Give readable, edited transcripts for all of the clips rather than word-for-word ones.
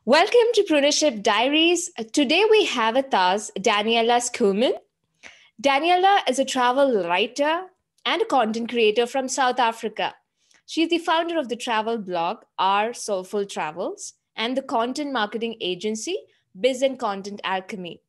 Welcome to Preneurship Diaries. Today we have with us Daniella Schoeman. Daniella is a travel writer and a content creator from South Africa. She's the founder of the travel blog, Our Soulful Travels, and the content marketing agency, Biz and Content Alchemy.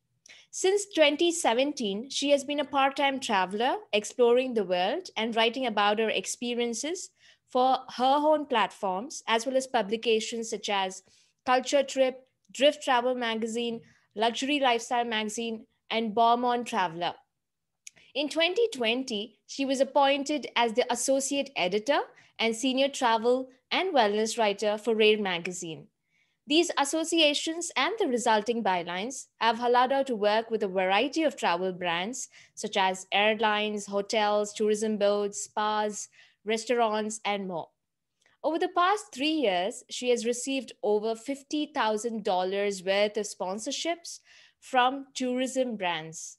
Since 2017, she has been a part-time traveler, exploring the world and writing about her experiences for her own platforms, as well as publications such as Culture Trip, Drift Travel Magazine, Luxury Lifestyle Magazine, and Beaumont Traveler. In 2020, she was appointed as the associate editor and senior travel and wellness writer for Rare Magazine. These associations and the resulting bylines have allowed her to work with a variety of travel brands such as airlines, hotels, tourism boards, spas, restaurants, and more. Over the past 3 years, she has received over $50,000 worth of sponsorships from tourism brands.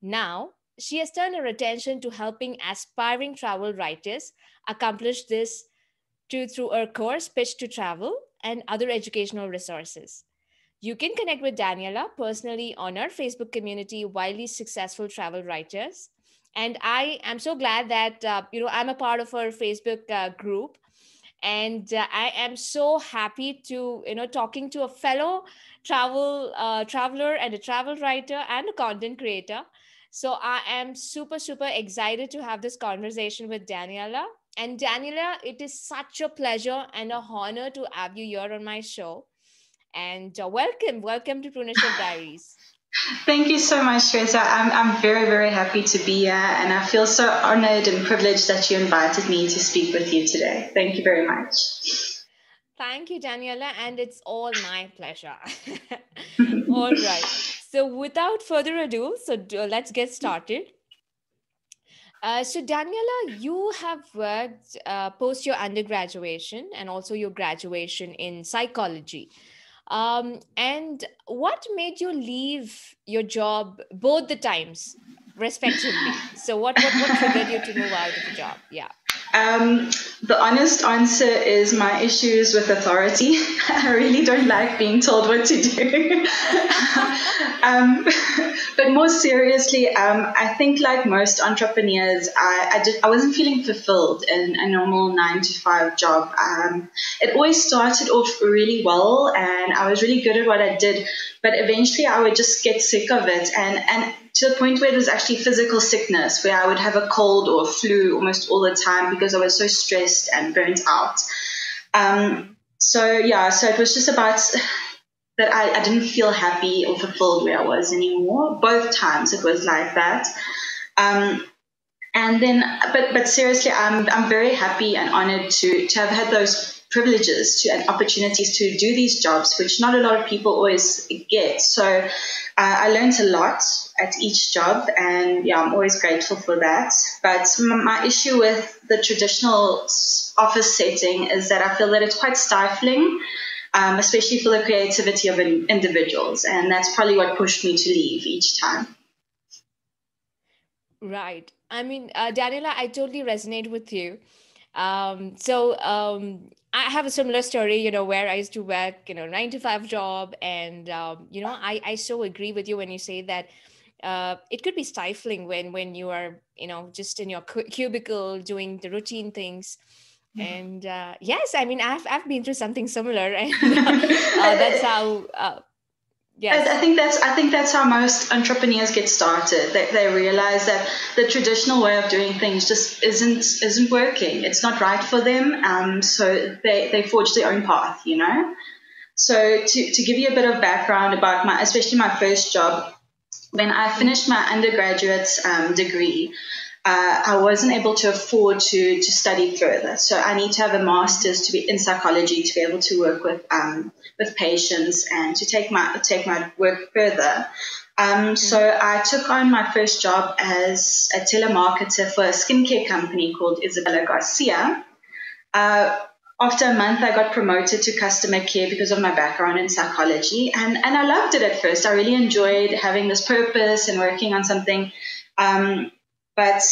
Now, she has turned her attention to helping aspiring travel writers accomplish this through her course, Pitch to Travel, and other educational resources. You can connect with Daniela personally on our Facebook community, Wildly Successful Travel Writers. And I am so glad that I'm a part of her Facebook group, and I am so happy to talking to a fellow traveler and a travel writer and a content creator. So I am super excited to have this conversation with Daniela. And Daniela, it is such a pleasure and a honor to have you here on my show. And welcome to Preneur Diaries. Thank you so much, Shweta. I'm very, very happy to be here, and I feel so honored and privileged that you invited me to speak with you today. Thank you very much. Thank you, Daniela, and it's all my pleasure. All right. So without further ado, let's get started. So Daniela, you have worked post your undergraduation and also your graduation in psychology. And what made you leave your job both the times, respectively? So what triggered you to move out of the job? Yeah. The honest answer is my issues with authority. I really don't like being told what to do. But more seriously, I think like most entrepreneurs, I wasn't feeling fulfilled in a normal 9 to 5 job. It always started off really well, and I was really good at what I did. But eventually, I would just get sick of it, and to the point where it was actually physical sickness, where I would have a cold or a flu almost all the time because I was so stressed and burnt out. So it was just about that I didn't feel happy or fulfilled where I was anymore. Both times it was like that. And then, but seriously, I'm very happy and honored to have had those privileges and opportunities to do these jobs, which not a lot of people always get. So I learned a lot at each job, and I'm always grateful for that. But my issue with the traditional office setting is that I feel that it's quite stifling, especially for the creativity of individuals. And that's probably what pushed me to leave each time. Right. I mean, Daniela, I totally resonate with you. I have a similar story, where I used to work, 9 to 5 job. And, I so agree with you when you say that it could be stifling when you are, just in your cubicle doing the routine things. And yes, I mean, I've been through something similar. And that's how... Yes. I think that's how most entrepreneurs get started. They realize that the traditional way of doing things just isn't working. It's not right for them. So they forge their own path, So to give you a bit of background about especially my first job, when I finished my undergraduate degree, I wasn't able to afford to study further. So I need to have a master's to be in psychology to be able to work with patients and to take my work further. So I took on my first job as a telemarketer for a skincare company called Isabella Garcia. After a month, I got promoted to customer care because of my background in psychology. And I loved it at first. I really enjoyed having this purpose and working on something. But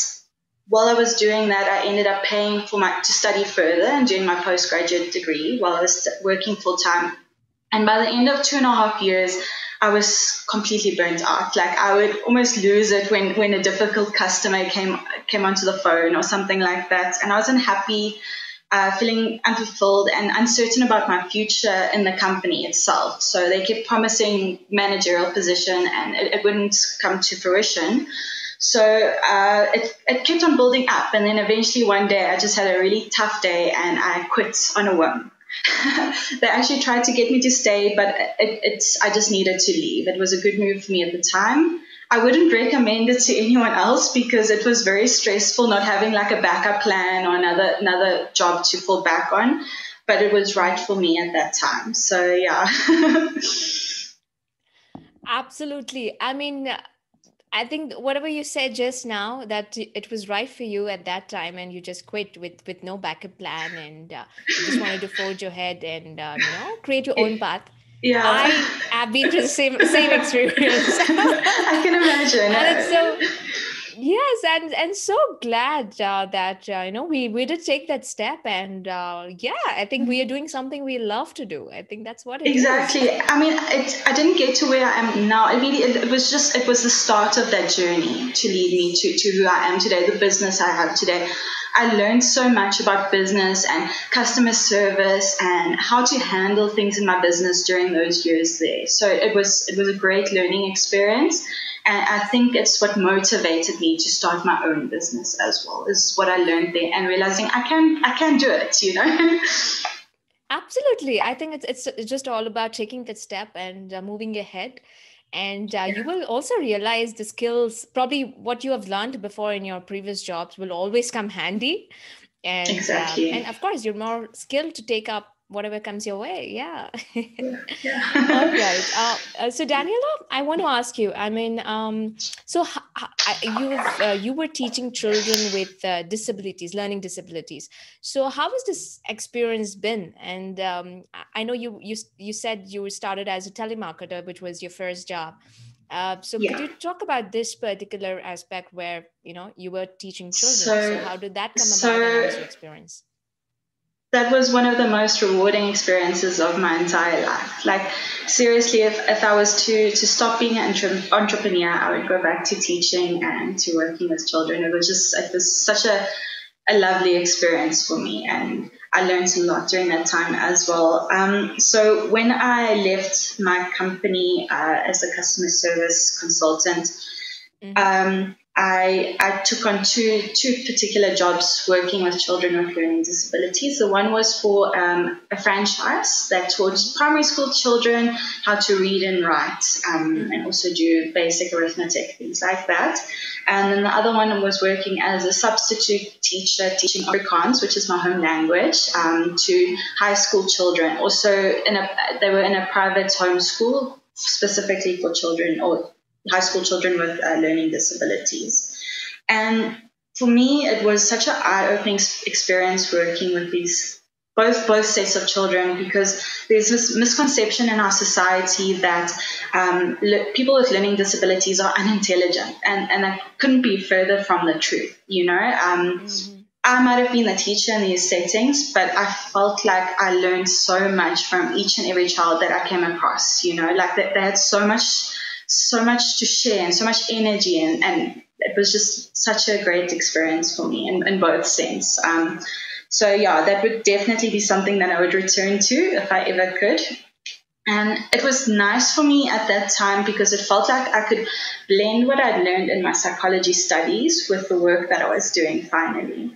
while I was doing that, I ended up paying to study further and doing my postgraduate degree while I was working full time And by the end of 2.5 years, I was completely burnt out. Like I would almost lose it when a difficult customer came onto the phone or something like that. And I was unhappy, feeling unfulfilled and uncertain about my future in the company itself. So they kept promising managerial position and it wouldn't come to fruition. So it kept on building up. And then eventually one day I just had a really tough day and I quit on a whim. They actually tried to get me to stay, but I just needed to leave. It was a good move for me at the time. I wouldn't recommend it to anyone else because it was very stressful not having like a backup plan or another job to fall back on. But it was right for me at that time. So yeah. Absolutely. I mean, I think whatever you said just now, that it was right for you at that time, and you just quit with no backup plan, and you just wanted to forge your head and create your own path. Yeah. I have been through the same experience. I can imagine. And it's so, yes, and so glad that we did take that step, and I think we are doing something we love to do. I think that's what it is. Exactly. I mean, I didn't get to where I am now. I mean, it was the start of that journey to lead me to who I am today, the business I have today. I learned so much about business and customer service and how to handle things in my business during those years there. So it was a great learning experience. And I think it's what motivated me to start my own business as well, is what I learned there and realizing I can do it. Absolutely. I think it's just all about taking that step and moving ahead. And you will also realize the skills, probably what you have learned before in your previous jobs will always come handy. Exactly. And of course, you're more skilled to take up whatever comes your way. Yeah. Yeah. All right. So Daniela, I want to ask you. I mean, so you were teaching children with disabilities, learning disabilities. So how has this experience been? And I know you said you started as a telemarketer, which was your first job. So could Yeah. you talk about this particular aspect where you were teaching children? So So how did that come about, and how was so your experience? that was one of the most rewarding experiences of my entire life. Like seriously, if I was to stop being an entrepreneur, I would go back to teaching and to working with children. It was such a lovely experience for me, and I learned a lot during that time as well. So when I left my company as a customer service consultant, I took on two particular jobs working with children with learning disabilities. The one was for a franchise that taught primary school children how to read and write, and also do basic arithmetic, things like that. And then the other one was working as a substitute teacher, teaching Afrikaans, which is my home language, to high school children. Also, they were in a private home school specifically for children, or high school children with learning disabilities. And for me, it was such an eye-opening experience working with these both sets of children, because there's this misconception in our society that people with learning disabilities are unintelligent, and that couldn't be further from the truth. I might have been a teacher in these settings, but I felt like I learned so much from each and every child that I came across. Like they had so much to share and so much energy, and it was just such a great experience for me in both sense. So yeah, that would definitely be something that I would return to if I ever could. And it was nice for me at that time because it felt like I could blend what I'd learned in my psychology studies with the work that I was doing finally.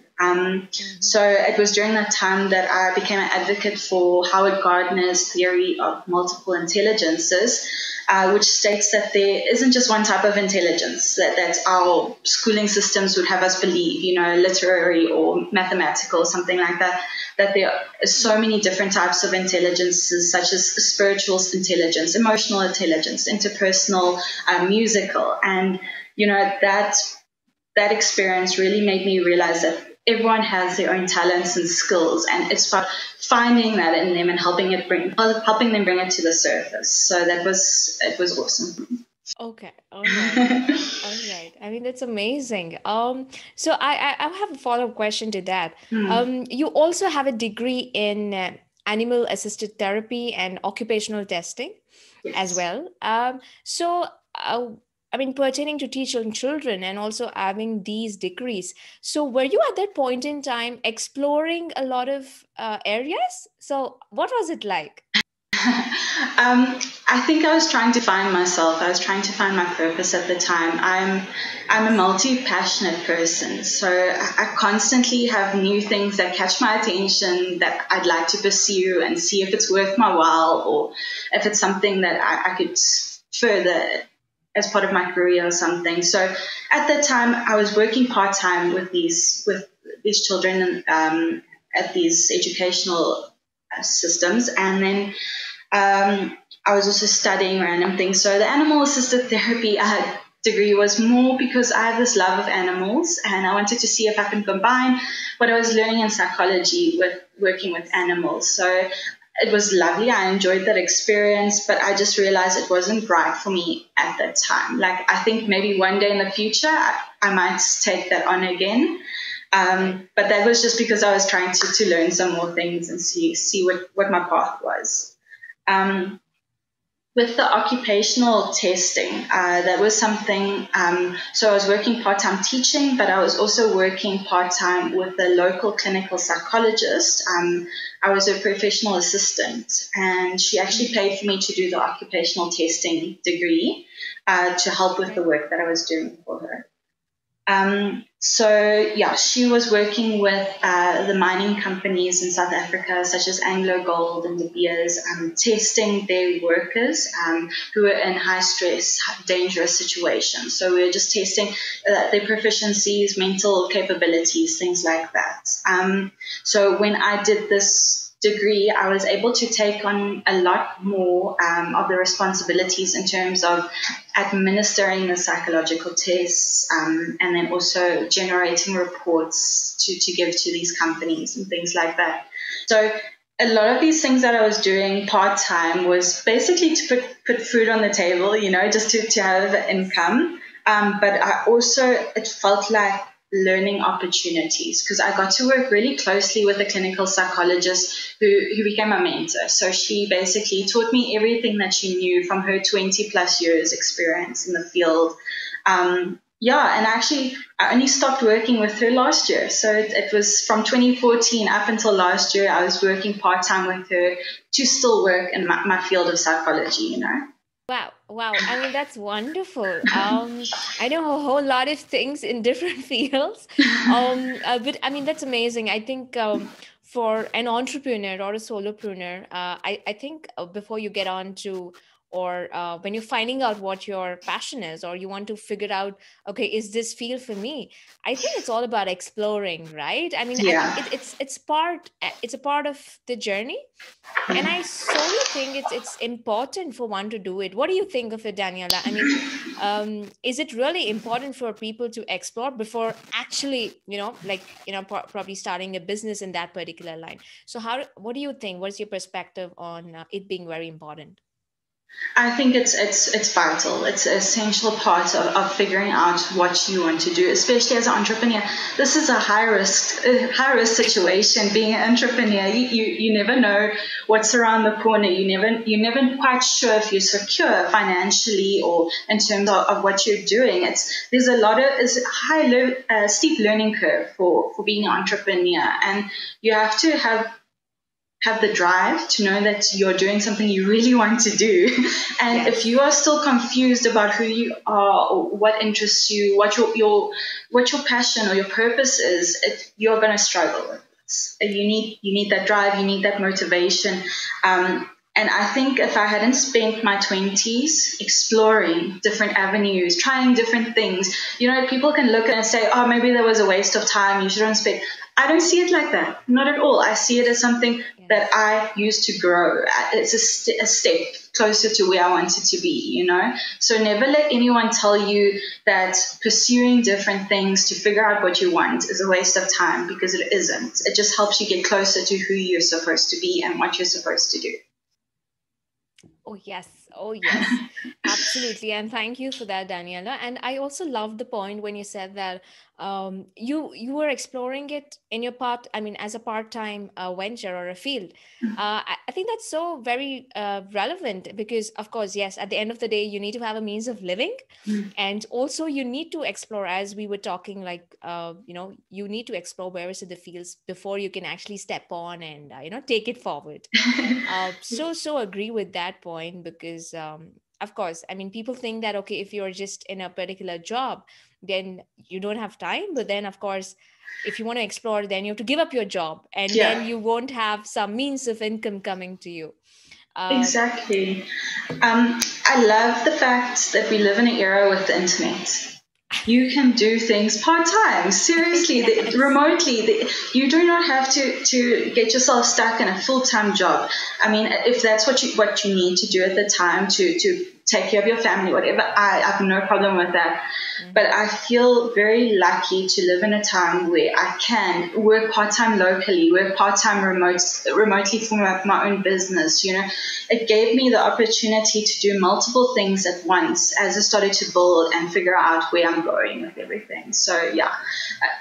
So it was during that time that I became an advocate for Howard Gardner's theory of multiple intelligences, which states that there isn't just one type of intelligence that our schooling systems would have us believe, literary or mathematical, something like that, that there are so many different types of intelligences, such as spiritual intelligence, emotional intelligence, interpersonal, musical. And, that experience really made me realize that everyone has their own talents and skills, and it's about finding that in them and helping them bring it to the surface. So it was awesome. Okay. All right. All right. I mean, that's amazing. So I have a follow-up question to that. You also have a degree in animal assisted therapy and occupational testing as Yes. well. I mean, pertaining to teaching children and also having these degrees. So, were you at that point in time exploring a lot of areas? So, what was it like? I think I was trying to find myself. I was trying to find my purpose at the time. I'm a multi-passionate person, so I constantly have new things that catch my attention that I'd like to pursue and see if it's worth my while or if it's something that I could further as part of my career or something. So at that time, I was working part-time with these children at these educational systems, and then I was also studying random things. So the animal assisted therapy degree was more because I have this love of animals and I wanted to see if I can combine what I was learning in psychology with working with animals. So it was lovely. I enjoyed that experience, but I just realized it wasn't right for me at that time. Like, I think maybe one day in the future, I might take that on again. But that was just because I was trying to learn some more things and see what my path was. Um, with the occupational testing, that was something, so I was working part-time teaching, but I was also working part-time with the local clinical psychologist. I was a professional assistant, and she actually paid for me to do the occupational testing degree to help with the work that I was doing for her. So yeah, she was working with the mining companies in South Africa, such as Anglo Gold and De Beers, testing their workers who were in high stress, dangerous situations. So we were just testing their proficiencies, mental capabilities, things like that. So when I did this degree, I was able to take on a lot more of the responsibilities in terms of administering the psychological tests, and then also generating reports to give to these companies and things like that. So a lot of these things that I was doing part-time was basically to put food on the table, just to have income. But it felt like learning opportunities because I got to work really closely with a clinical psychologist who became a mentor. So she basically taught me everything that she knew from her 20 plus years experience in the field. And actually I only stopped working with her last year. So it was from 2014 up until last year, I was working part-time with her to still work in my field of psychology. Wow, wow. I mean, that's wonderful. I know a whole lot of things in different fields. But I mean, that's amazing. I think for an entrepreneur or a solopreneur, I think before you get on to, or when you're finding out what your passion is, or you want to figure out, okay, is this field for me? I think it's all about exploring, right? I mean, I think Yeah. it's a part of the journey, and I solely think it's important for one to do it. What do you think of it, Daniela? I mean, is it really important for people to explore before actually, probably starting a business in that particular line? So what do you think? What's your perspective on it being very important? I think it's vital. It's an essential part of figuring out what you want to do, especially as an entrepreneur. This is a high risk situation. Being an entrepreneur, you never know what's around the corner. You're never quite sure if you're secure financially or in terms of what you're doing. There's a steep learning curve for being an entrepreneur, and you have to have the drive to know that you're doing something you really want to do. And Yes. if you are still confused about who you are or what interests you, what your passion or your purpose is, you're going to struggle with it. You need that drive, you need that motivation. And I think if I hadn't spent my 20s exploring different avenues, trying different things, people can look and say, oh, maybe that was a waste of time, you shouldn't spend. I don't see it like that. Not at all. I see it as something that I use to grow. It's a step closer to where I wanted to be, So never let anyone tell you that pursuing different things to figure out what you want is a waste of time, because it isn't. It just helps you get closer to who you're supposed to be and what you're supposed to do. Oh, yes. Oh, yes. Absolutely. And thank you for that, Daniela. And I also love the point when you said that You were exploring it in your part, I mean, as a part-time venture or a field. I think that's so very relevant, because of course, yes, at the end of the day, you need to have a means of living, Mm. and also you need to explore, as we were talking, like you need to explore various of the fields before you can actually step on and take it forward. So agree with that point, because of course, I mean, people think that, okay, if you're just in a particular job, then you don't have time. But then, of course, if you want to explore, then you have to give up your job, and then Yeah, you won't have some means of income coming to you. uh, exactly. I love the fact that we live in an era with the internet. You can do things part time. Seriously, yes. remotely. You do not have to get yourself stuck in a full time job. I mean, if that's what you need to do at the time to take care of your family, whatever, I have no problem with that. But Mhm. I feel very lucky to live in a time where I can work part time locally, work part time remotely for my own business. It gave me the opportunity to do multiple things at once as I started to build and figure out where I'm going with everything. So yeah,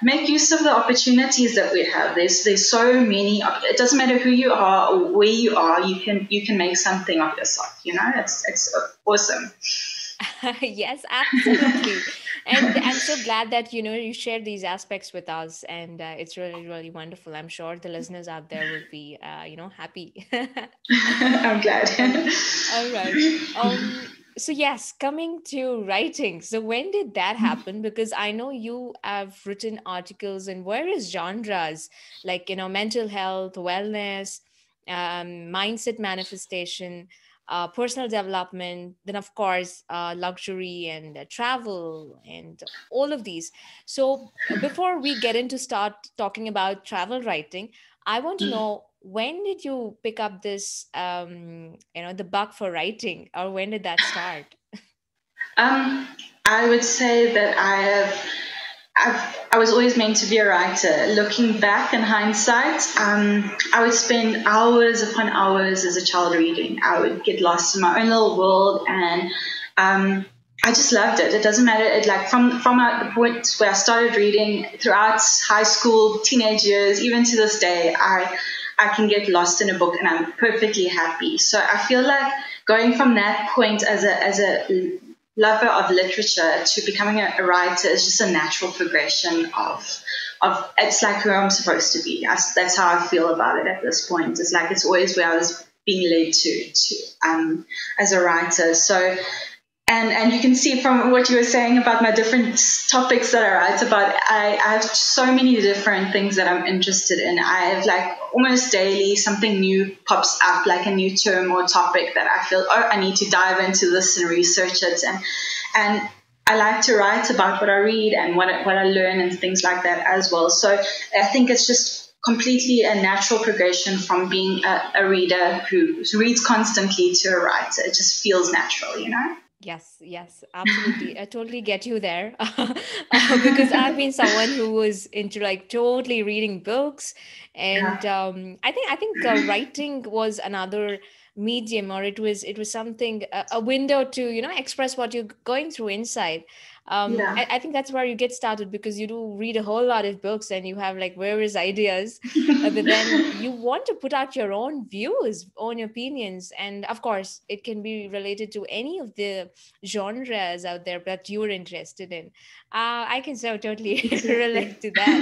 make use of the opportunities that we have. There's so many. It doesn't matter who you are or where you are. You can make something of yourself. It's awesome. Yes, absolutely. And I'm so glad that you shared these aspects with us, and it's really, really wonderful. I'm sure the listeners out there will be happy. I'm glad. Oh, all right. So yes, coming to writing. So when did that happen? Because I know you have written articles in various genres, like mental health, wellness, mindset manifestation, personal development, then of course luxury and travel and all of these. So before we get into start talking about travel writing, I want to know, when did you pick up this, the bug for writing, or when did that start? Um, I would say that I was always meant to be a writer. Looking back in hindsight, I would spend hours upon hours as a child reading. I would get lost in my own little world, and I just loved it. It doesn't matter. Like from the point where I started reading throughout high school, teenage years, even to this day, I can get lost in a book and I'm perfectly happy. So I feel like going from that point as a lover of literature to becoming a writer is just a natural progression of it's like who I'm supposed to be. That's how I feel about it at this point. It's like it's always where I was being led to as a writer. So and you can see from what you were saying about my different topics that I write about, I have so many different things that I'm interested in. I have like almost daily something new pops up, like a new term or topic that I feel, I need to dive into this and research it. And I like to write about what I read and what I learn and things like that as well. So I think it's just completely a natural progression from being a reader who reads constantly to a writer. It just feels natural. Yes, yes, absolutely. I totally get you there. Because I've been someone who was into like totally reading books, and Yeah. I think writing was another medium, or it was something, a window to express what you're going through inside. Yeah. I think that's where you get started, because you do read a whole lot of books and you have like various ideas, but then you want to put out your own views, own opinions, and of course it can be related to any of the genres out there that you're interested in. I can so totally Exactly. relate to that.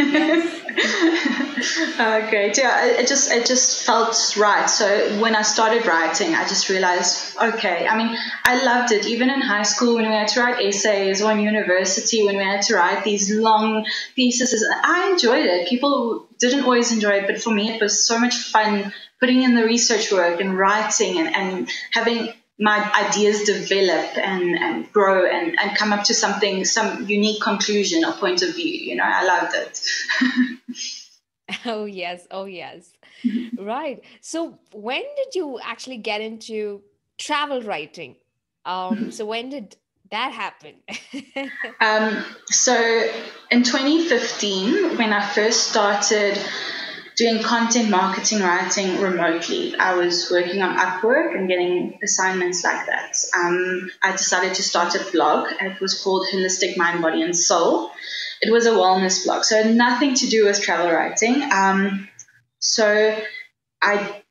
Yes. Great. Yeah, it just felt right. So when I started writing, I just realized, okay. I mean, I loved it. Even in high school, when we had to write essays, or in university, when we had to write these long theses, I enjoyed it. People didn't always enjoy it, but for me, it was so much fun putting in the research work and writing and having my ideas develop and grow and come up to some unique conclusion or point of view. I loved it. Oh yes, oh yes. Right. So when did you actually get into travel writing? So when did that happen? So in 2015, when I first started doing content marketing writing remotely, I was working on Upwork and getting assignments like that. I decided to start a blog. It was called Holistic Mind, Body, and Soul. It was a wellness blog, so nothing to do with travel writing. So I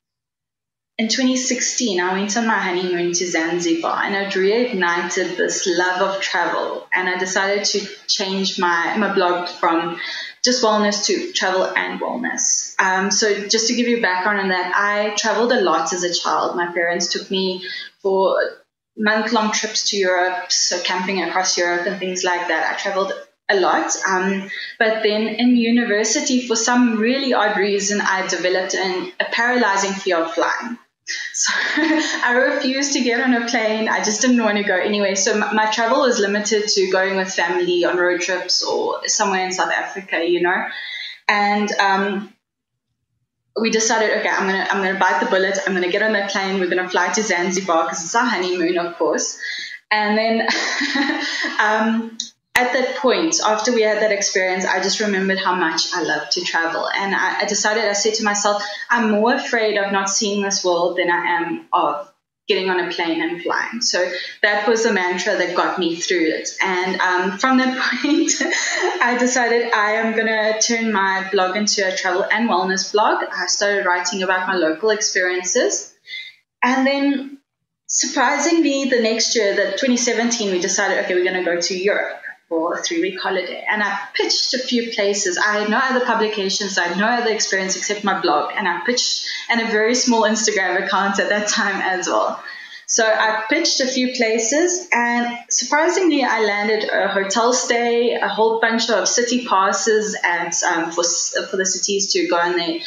in 2016, I went on my honeymoon to Zanzibar, and it reignited this love of travel. And I decided to change my blog from just wellness to travel and wellness. So just to give you background on that, I traveled a lot as a child. My parents took me for month-long trips to Europe, so camping across Europe and things like that. I traveled a lot. But then in university, for some really odd reason, I developed a paralyzing fear of flying. So I refused to get on a plane. I just didn't want to go anyway. So my travel was limited to going with family on road trips or somewhere in South Africa, And we decided, okay, I'm gonna bite the bullet. I'm gonna get on that plane. We're gonna fly to Zanzibar because it's our honeymoon, of course. And then at that point, after we had that experience, I just remembered how much I love to travel. And I said to myself, I'm more afraid of not seeing this world than I am of getting on a plane and flying. So that was the mantra that got me through it. And from that point, I decided I am going to turn my blog into a travel and wellness blog. I started writing about my local experiences. And then surprisingly, the next year, 2017, we decided, okay, we're going to go to Europe for a 3-week holiday. And I pitched a few places. I had no other publications. I had no other experience except my blog. And I pitched, and a very small Instagram account at that time as well. So I pitched a few places, and surprisingly, I landed a hotel stay, a whole bunch of city passes for the cities to go on their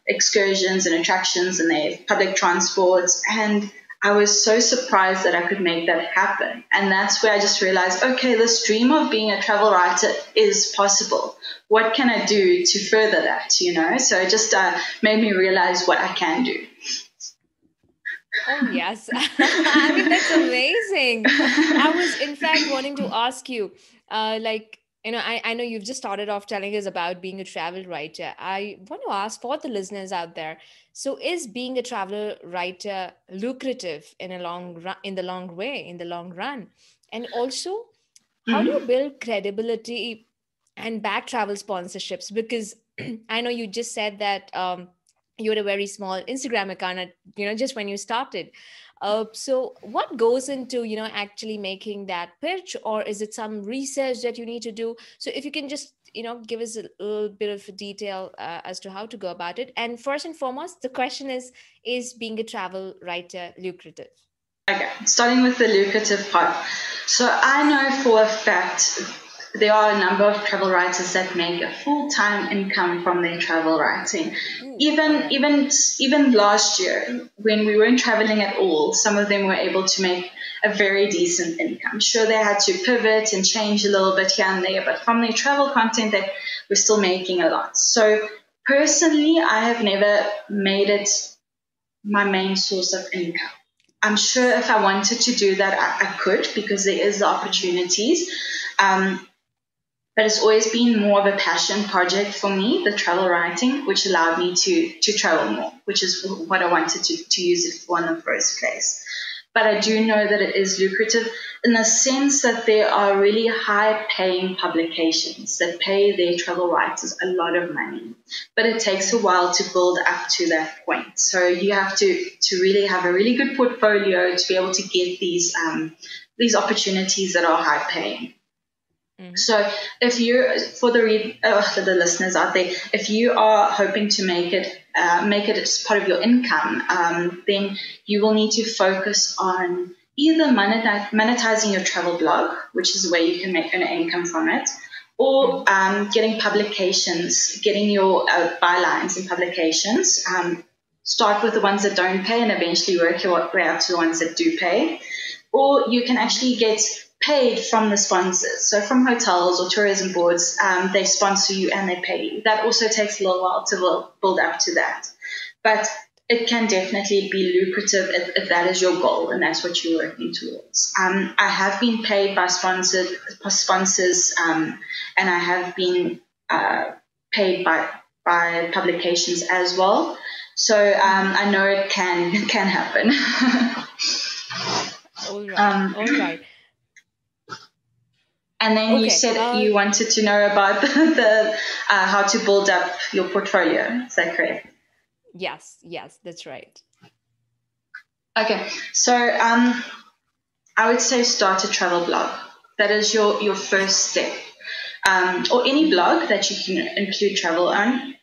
excursions and attractions and their public transports. And I was so surprised that I could make that happen. And that's where I just realized, okay, this dream of being a travel writer is possible. What can I do to further that, So it just made me realize what I can do. Oh, yes. I mean, that's amazing. I was, in fact, wanting to ask you, I know you've just started off telling us about being a travel writer. I want to ask for the listeners out there. So is being a travel writer lucrative in the long run? And also, how do you build credibility and back travel sponsorships? Because I know you just said that you had a very small Instagram account, just when you started. So what goes into, actually making that pitch, or is it some research that you need to do? So if you can just, give us a little bit of detail as to how to go about it. And first and foremost, the question is being a travel writer lucrative? Okay, starting with the lucrative part. So I know for a fact there are a number of travel writers that make a full-time income from their travel writing. Even last year, when we weren't traveling at all, some of them were able to make a very decent income. Sure, they had to pivot and change a little bit here and there, but from their travel content, they were still making a lot. So personally, I have never made it my main source of income. I'm sure if I wanted to do that, I could, because there is the opportunities. But it's always been more of a passion project for me, the travel writing, which allowed me to travel more, which is what I wanted to use it for in the first place. But I do know that it is lucrative in the sense that there are really high-paying publications that pay their travel writers a lot of money. But it takes a while to build up to that point. So you have to really have a really good portfolio to be able to get these opportunities that are high-paying. Mm-hmm. So if you're, for the listeners out there, if you are hoping to make it as part of your income, then you will need to focus on either monetizing your travel blog, which is where you can make an income from it, or getting publications, getting your bylines in publications. Start with the ones that don't pay and eventually work your way up to the ones that do pay. Or you can actually get paid from the sponsors. So from hotels or tourism boards, they sponsor you and they pay you. That also takes a little while to build up to that. But it can definitely be lucrative if that is your goal and that's what you're working towards. I have been paid by sponsors, and I have been paid by publications as well. So I know it can happen. All right. And then you Okay. said you wanted to know about the how to build up your portfolio. Is that correct? Yes, that's right. Okay, so I would say start a travel blog. That is your first step. Or any blog that you can include travel on.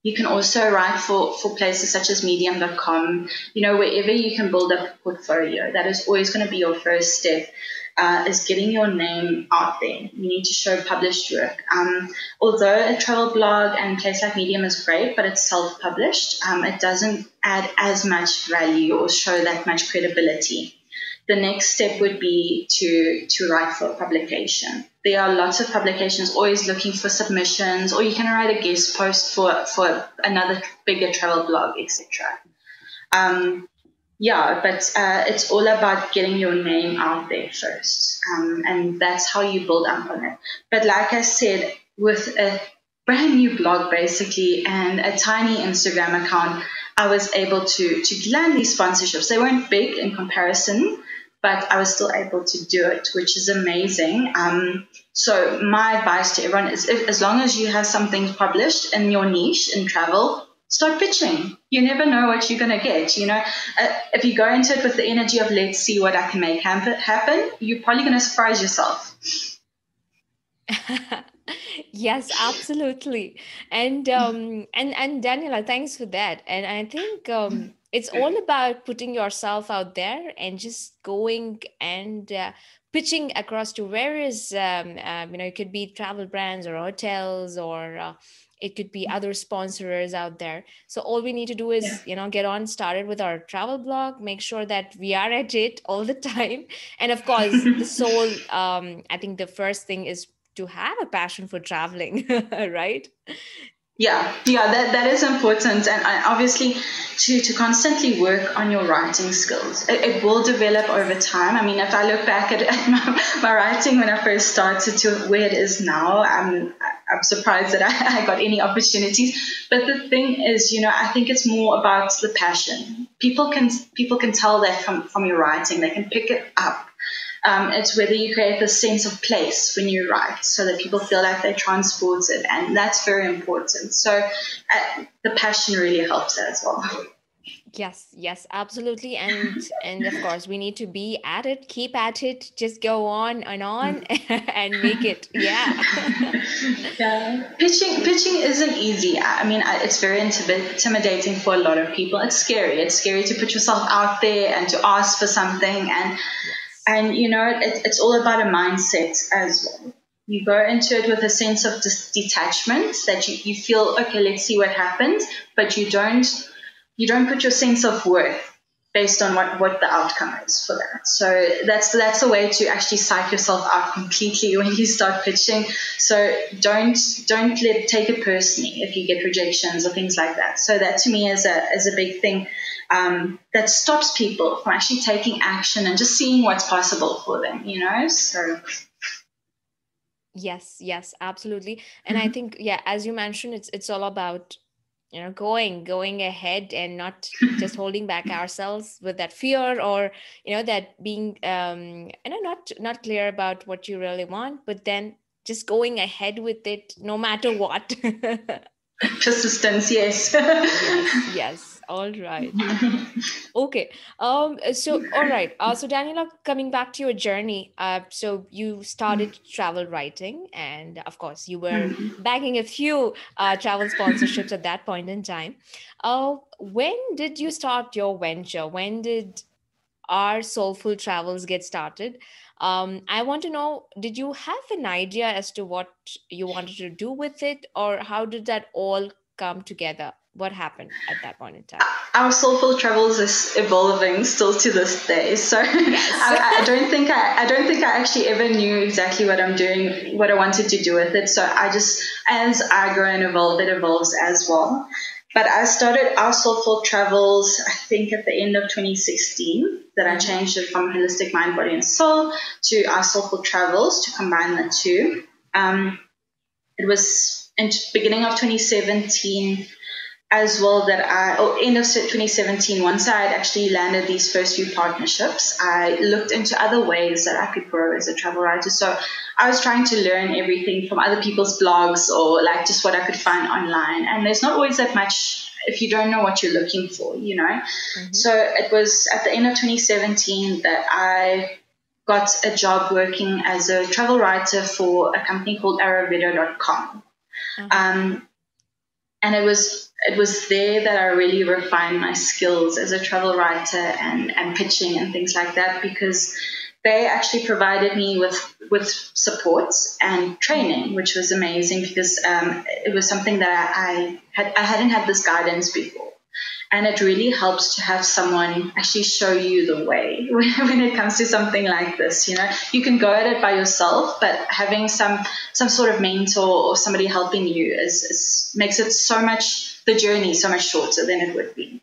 You can also write for places such as medium.com, wherever you can build up a portfolio. That is always going to be your first step, is getting your name out there. You need to show published work. Although a travel blog and a place like Medium is great, but it's self-published, it doesn't add as much value or show that much credibility. The next step would be to write for a publication. There are lots of publications always looking for submissions, or you can write a guest post for another bigger travel blog, etc. But it's all about getting your name out there first, and that's how you build up on it. But like I said, with a brand new blog basically and a tiny Instagram account, I was able to land these sponsorships. They weren't big in comparison, but I was still able to do it, which is amazing. So my advice to everyone is, as long as you have something published in your niche in travel, start pitching. You never know what you're going to get. If you go into it with the energy of let's see what I can make happen, you're probably going to surprise yourself. Yes, absolutely. And Daniela, thanks for that. And I think it's all about putting yourself out there and just going and pitching across to various it could be travel brands or hotels, or it could be other sponsors out there. So all we need to do Yeah. is get on started with our travel blog, make sure that we are at it all the time. And of course, the soul, I think the first thing is to have a passion for traveling, right? Yeah, that is important, and obviously to constantly work on your writing skills. It will develop over time. I mean, if I look back at my writing when I first started to where it is now, I'm surprised that I got any opportunities. But the thing is, I think it's more about the passion. People can tell that from your writing. They can pick it up. It's whether you create this sense of place when you write, so that people feel like they're transported, and that's very important. So the passion really helps that as well. Yes, absolutely. And of course, we need to be at it, keep at it, just go on and on and make it. Yeah. Yeah, pitching isn't easy. I mean, it's very intimidating for a lot of people. It's scary. It's scary to put yourself out there and to ask for something, and it's all about a mindset as well. You go into it with a sense of detachment, that you feel, okay, let's see what happens, but you don't put your sense of worth based on what the outcome is for that. So that's a way to actually psych yourself out completely when you start pitching. So don't take it personally if you get rejections or things like that. So that to me is a big thing that stops people from actually taking action and just seeing what's possible for them. So. Yes, absolutely. And I think, yeah, as you mentioned, it's all about going ahead and not just holding back ourselves with that fear, or that being not clear about what you really want, but then just going ahead with it no matter what. Persistence, yes. Yes, all right. Okay. So all right. So Daniela, coming back to your journey, so you started travel writing, and of course you were bagging a few travel sponsorships at that point in time. When did you start your venture? When did Our Soulful Travels get started? I want to know, did you have an idea as to what you wanted to do with it, or how did that all come together? What happened at that point in time? Our Soulful Travels is evolving still to this day. So Yes. I don't think I actually ever knew exactly what I'm doing, what I wanted to do with it. So as I grow and evolve, it evolves as well. But I started Our Soulful Travels, I think, at the end of 2016, that I changed it from Holistic Mind, Body and Soul to Our Soulful Travels to combine the two. It was in beginning of 2017. as well that end of 2017, once I had actually landed these first few partnerships, I looked into other ways that I could grow as a travel writer. So I was trying to learn everything from other people's blogs or like just what I could find online. And there's not always that much if you don't know what you're looking for, you know. So it was at the end of 2017 that I got a job working as a travel writer for a company called Aravido.com. And it was there that I really refined my skills as a travel writer and pitching and things like that, because they actually provided me with support and training, which was amazing because it was something that I hadn't had this guidance before. And it really helps to have someone actually show you the way when it comes to something like this. You know, you can go at it by yourself, but having some sort of mentor or somebody helping you makes it the journey so much shorter than it would be.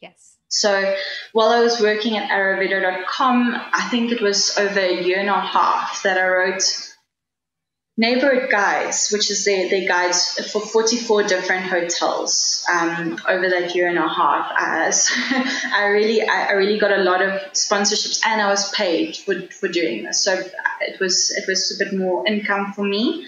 Yes. So while I was working at Aravido.com, I think it was over a year and a half that I wrote neighborhood guides, which is their guides for 44 different hotels over that year and a half. So I really got a lot of sponsorships, and I was paid for doing this. So it was a bit more income for me.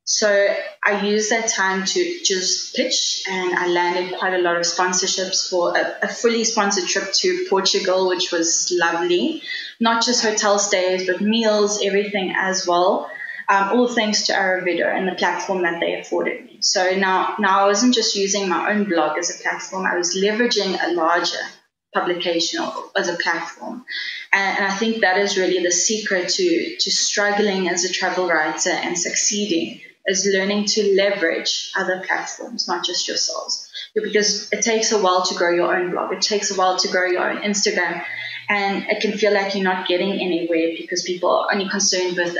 So I used that time to just pitch, and I landed quite a lot of sponsorships for a fully sponsored trip to Portugal, which was lovely. Not just hotel stays, but meals, everything as well. All thanks to Aravido and the platform that they afforded me. So now I wasn't just using my own blog as a platform. I was leveraging a larger publication as a platform. And I think that is really the secret to struggling as a travel writer and succeeding, is learning to leverage other platforms, not just yourselves. Because it takes a while to grow your own blog. It takes a while to grow your own Instagram. And it can feel like you're not getting anywhere because people are only concerned with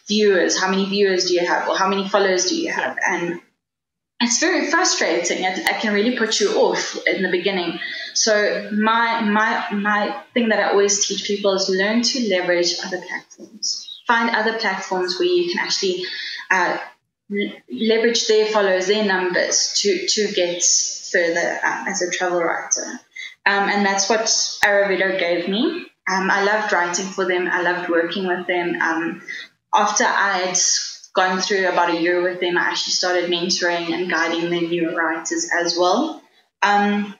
viewers. How many viewers do you have? Or how many followers do you have? And it's very frustrating. It can really put you off in the beginning. So my thing that I always teach people is learn to leverage other platforms. Find other platforms where you can actually leverage their followers, their numbers to get further as a travel writer. And that's what Aravido gave me. I loved writing for them. I loved working with them. After I'd gone through about a year with them, I actually started mentoring and guiding the new writers as well. And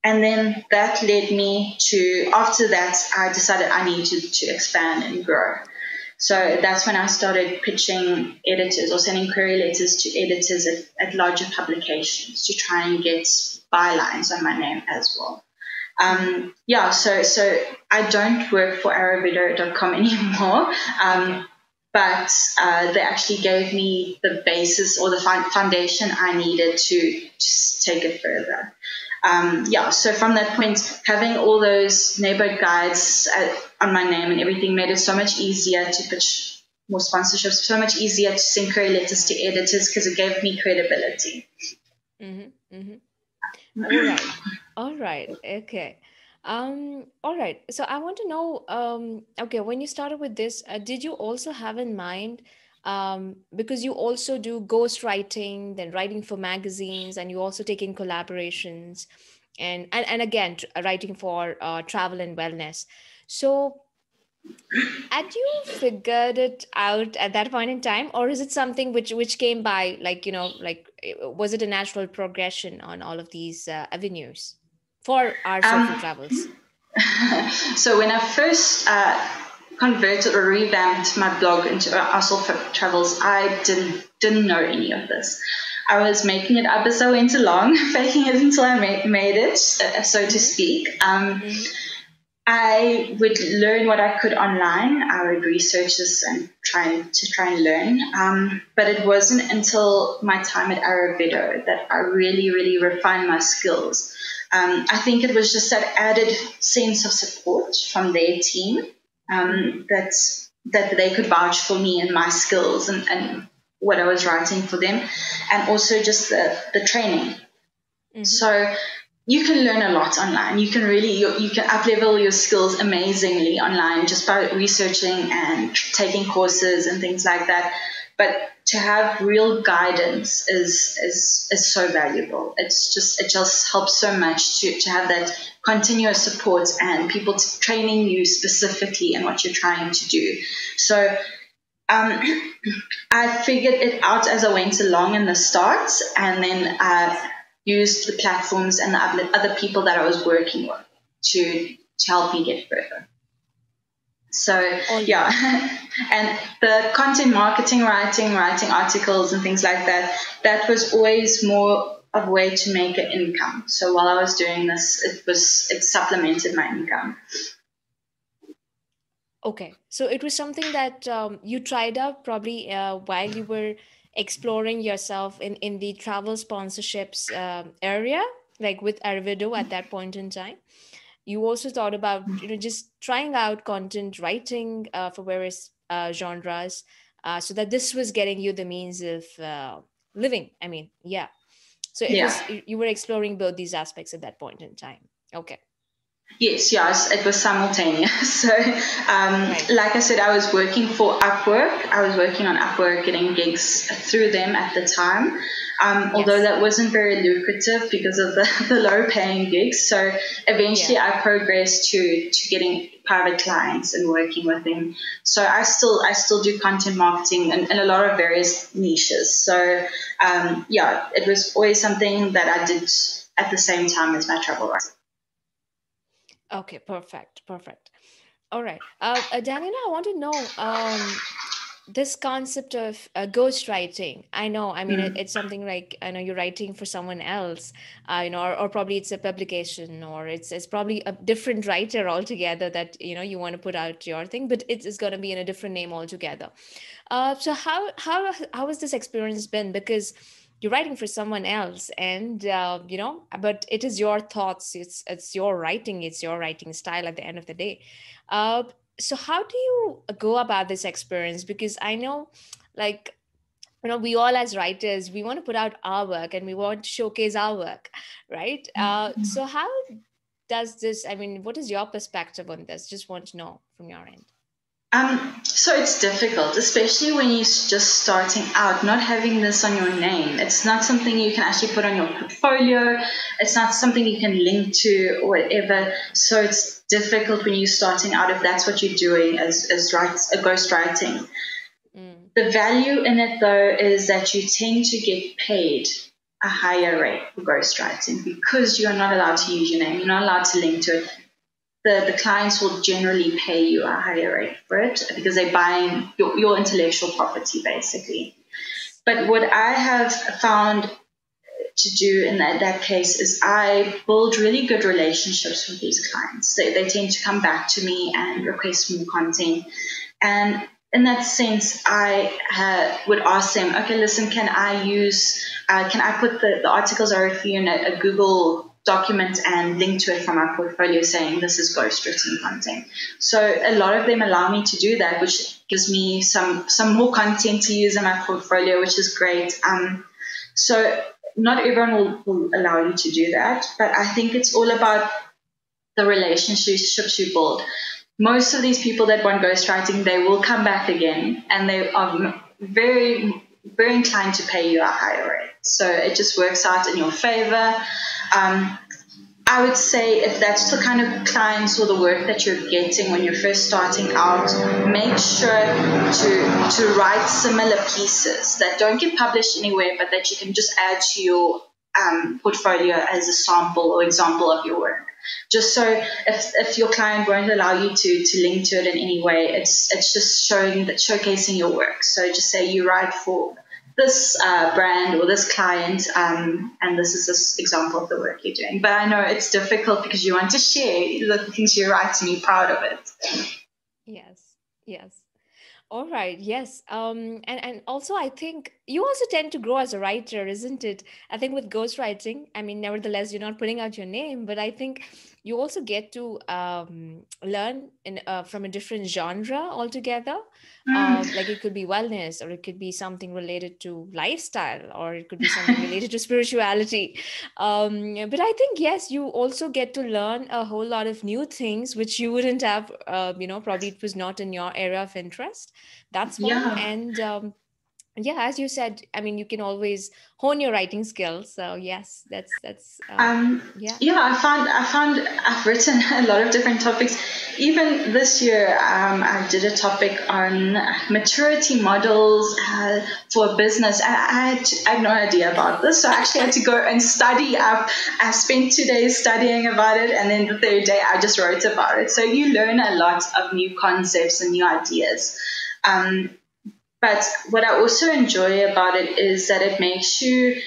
then that led me to, after that, I decided I needed to expand and grow. So that's when I started pitching editors or sending query letters to editors at larger publications to try and get bylines on my name as well. So I don't work for Aravido.com anymore, but they actually gave me the basis or the foundation I needed to just take it further. So from that point, having all those neighborhood guides on my name and everything made it so much easier to pitch more sponsorships, so much easier to send query letters to editors because it gave me credibility. All right. Okay. All right. So I want to know, okay, when you started with this, did you also have in mind, because you also do ghostwriting, then writing for magazines, and you also take in collaborations and again, writing for travel and wellness. So had you figured it out at that point in time, or is it something which came by, like, was it a natural progression on all of these avenues for Our Soulful Travels? So when I first converted or revamped my blog into Our Soulful Travels, I didn't know any of this. I was making it up as I went along, faking it until I made it, so to speak. I would learn what I could online. I would research this and try and learn. But it wasn't until my time at Aravido that I really, really refined my skills. I think it was just that added sense of support from their team, that they could vouch for me and my skills and what I was writing for them, and also just the training. So you can learn a lot online. You can up-level your skills amazingly online just by researching and taking courses and things like that. but to have real guidance is so valuable. It just helps so much to have that continuous support and people training you specifically in what you're trying to do. So I figured it out as I went along in the start, and then I used the platforms and the other people that I was working with to help me get further. So yeah, and the content marketing, writing articles and things like that was always more of a way to make an income. So while I was doing this, it supplemented my income. Okay, so it was something that you tried out probably while you were exploring yourself in the travel sponsorships area, like with Arvido at that point in time. You also thought about just trying out content writing for various genres, so that this was getting you the means of living. I mean, yeah. So it Yeah. was you were exploring both these aspects at that point in time. Okay. Yes, it was simultaneous. So, Right. like I said, I was working for Upwork. I was working on Upwork, getting gigs through them at the time. Although Yes. that wasn't very lucrative because of the low paying gigs. So eventually I progressed to getting private clients and working with them. So I still do content marketing in a lot of various niches. So, yeah, it was always something that I did at the same time as my travel writing. Okay, perfect. All right. Daniela, I want to know this concept of ghostwriting. I know, I mean, it's something like, I know you're writing for someone else, or probably it's a publication, or it's probably a different writer altogether that, you want to put out your thing, but it's going to be in a different name altogether. So how has this experience been? Because you're writing for someone else, and but it is your thoughts, it's your writing, it's your writing style at the end of the day. uh, so how do you go about this experience? Because I know, like, we all as writers, we want to put out our work and we want to showcase our work, right? So how does this, I mean, what is your perspective on this? Just want to know from your end. So it's difficult, especially when you're just starting out, not having this on your name. It's not something you can actually put on your portfolio. It's not something you can link to or whatever. So it's difficult when you're starting out if that's what you're doing as ghostwriting. The value in it, though, is that you tend to get paid a higher rate for ghostwriting because you're not allowed to use your name. You're not allowed to link to it. The clients will generally pay you a higher rate for it because they're buying your intellectual property, basically. But what I have found to do in that case is I build really good relationships with these clients. They tend to come back to me and request more content. And in that sense, I would ask them, okay, listen, can I put the articles I wrote for you in a Google document and link to it from my portfolio saying this is ghostwritten content. So a lot of them allow me to do that, which gives me some more content to use in my portfolio, which is great. So not everyone will allow you to do that, but I think it's all about the relationships you build. Most of these people that want ghostwriting, they will come back again, and they are very, very inclined to pay you a higher rate. So it just works out in your favor. I would say if that's the kind of clients or the work that you're getting when you're first starting out, make sure to write similar pieces that don't get published anywhere, but that you can just add to your portfolio as a sample or example of your work. Just so if your client won't allow you to link to it in any way, it's just showcasing your work. So just say you write for this brand or this client, and this is this example of the work you're doing. But I know it's difficult because you want to share the things you write and be proud of it. Yes. All right. Yes. And also I think you also tend to grow as a writer, isn't it? I think with ghostwriting, I mean, nevertheless, you're not putting out your name, but I think you also get to learn from a different genre altogether. Like it could be wellness, or it could be something related to lifestyle, or it could be something related to spirituality. But I think, yes, you also get to learn a whole lot of new things, which you wouldn't have, probably it was not in your area of interest. That's one. Yeah. And yeah, as you said, I mean, you can always hone your writing skills. So yes, yeah. Yeah, I found I've written a lot of different topics. Even this year, I did a topic on maturity models for business. I had no idea about this, so I actually had to go and study up. I spent 2 days studying about it, and then the third day I just wrote about it. So you learn a lot of new concepts and new ideas. Um, but what I also enjoy about it is that it makes you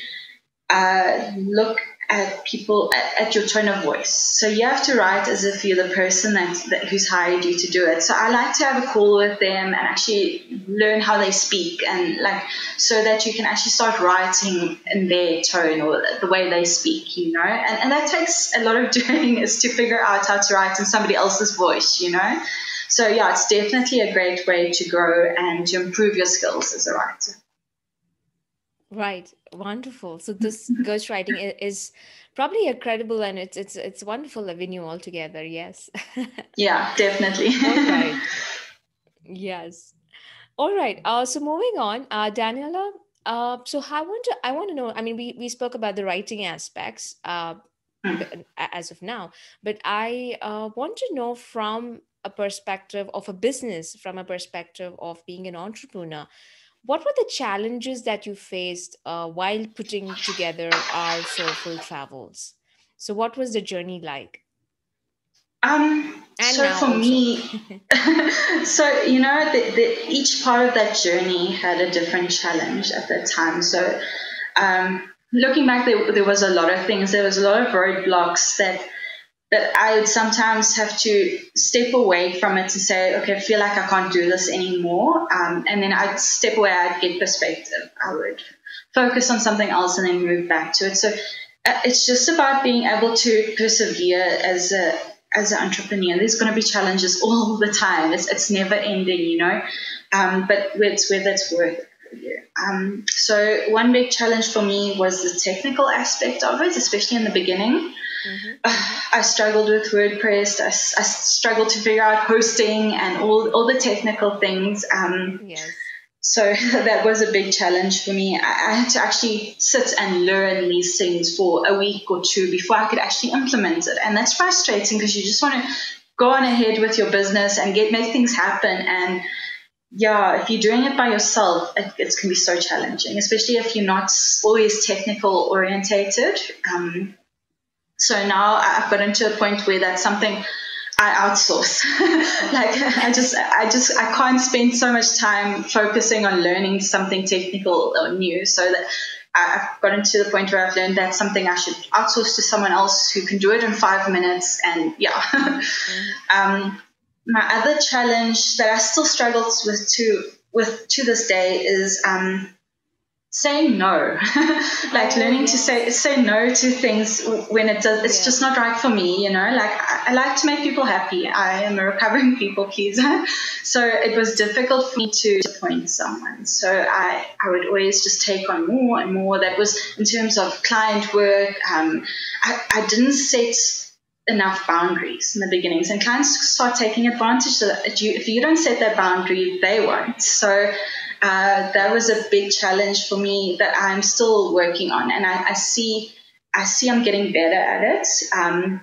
look at people at your tone of voice. So you have to write as if you're the person who's hired you to do it. So I like to have a call with them and actually learn how they speak, and like so that you can actually start writing in their tone or the way they speak, you know. And that takes a lot of doing, is to figure out how to write in somebody else's voice, you know. So yeah, it's definitely a great way to grow and to improve your skills as a writer. Right. Wonderful. So this ghostwriting is probably a credible, and it's a wonderful avenue altogether. Yes. Yeah, definitely. All right. Yes. All right. So moving on, Daniela. So I want to know. I mean, we spoke about the writing aspects as of now, but I want to know from a perspective of a business, from a perspective of being an entrepreneur. What were the challenges that you faced while putting together Our Soulful Travels? So, what was the journey like? And So now for also. me, so you know, each part of that journey had a different challenge at that time. So looking back, there was a lot of things. There was a lot of roadblocks that I would sometimes have to step away from it to say, okay, I feel like I can't do this anymore. And then I'd step away, I'd get perspective. I would focus on something else and then move back to it. So it's just about being able to persevere as an entrepreneur. There's going to be challenges all the time. It's never ending, you know. But it's whether it's worth it. So one big challenge for me was the technical aspect of it, especially in the beginning. I struggled with WordPress. I struggled to figure out hosting and all the technical things. Yes. So that was a big challenge for me. I had to actually sit and learn these things for a week or two before I could actually implement it. And that's frustrating because you just want to go on ahead with your business and make things happen. And yeah, if you're doing it by yourself, it can be so challenging, especially if you're not always technical orientated. So now I've gotten to a point where that's something I outsource. Like I can't spend so much time focusing on learning something technical or new. So that I've gotten to the point where I've learned that's something I should outsource to someone else who can do it in 5 minutes. And yeah. My other challenge that I still struggle with to this day is saying no. Like learning to say no to things when it's just not right for me, you know. Like I like to make people happy. I am a recovering people pleaser. So it was difficult for me to disappoint someone. So I would always just take on more and more. That was in terms of client work. I didn't set enough boundaries in the beginnings, and clients start taking advantage of that. If you don't set that boundary, they won't. So that was a big challenge for me that I'm still working on, and I see I'm getting better at it.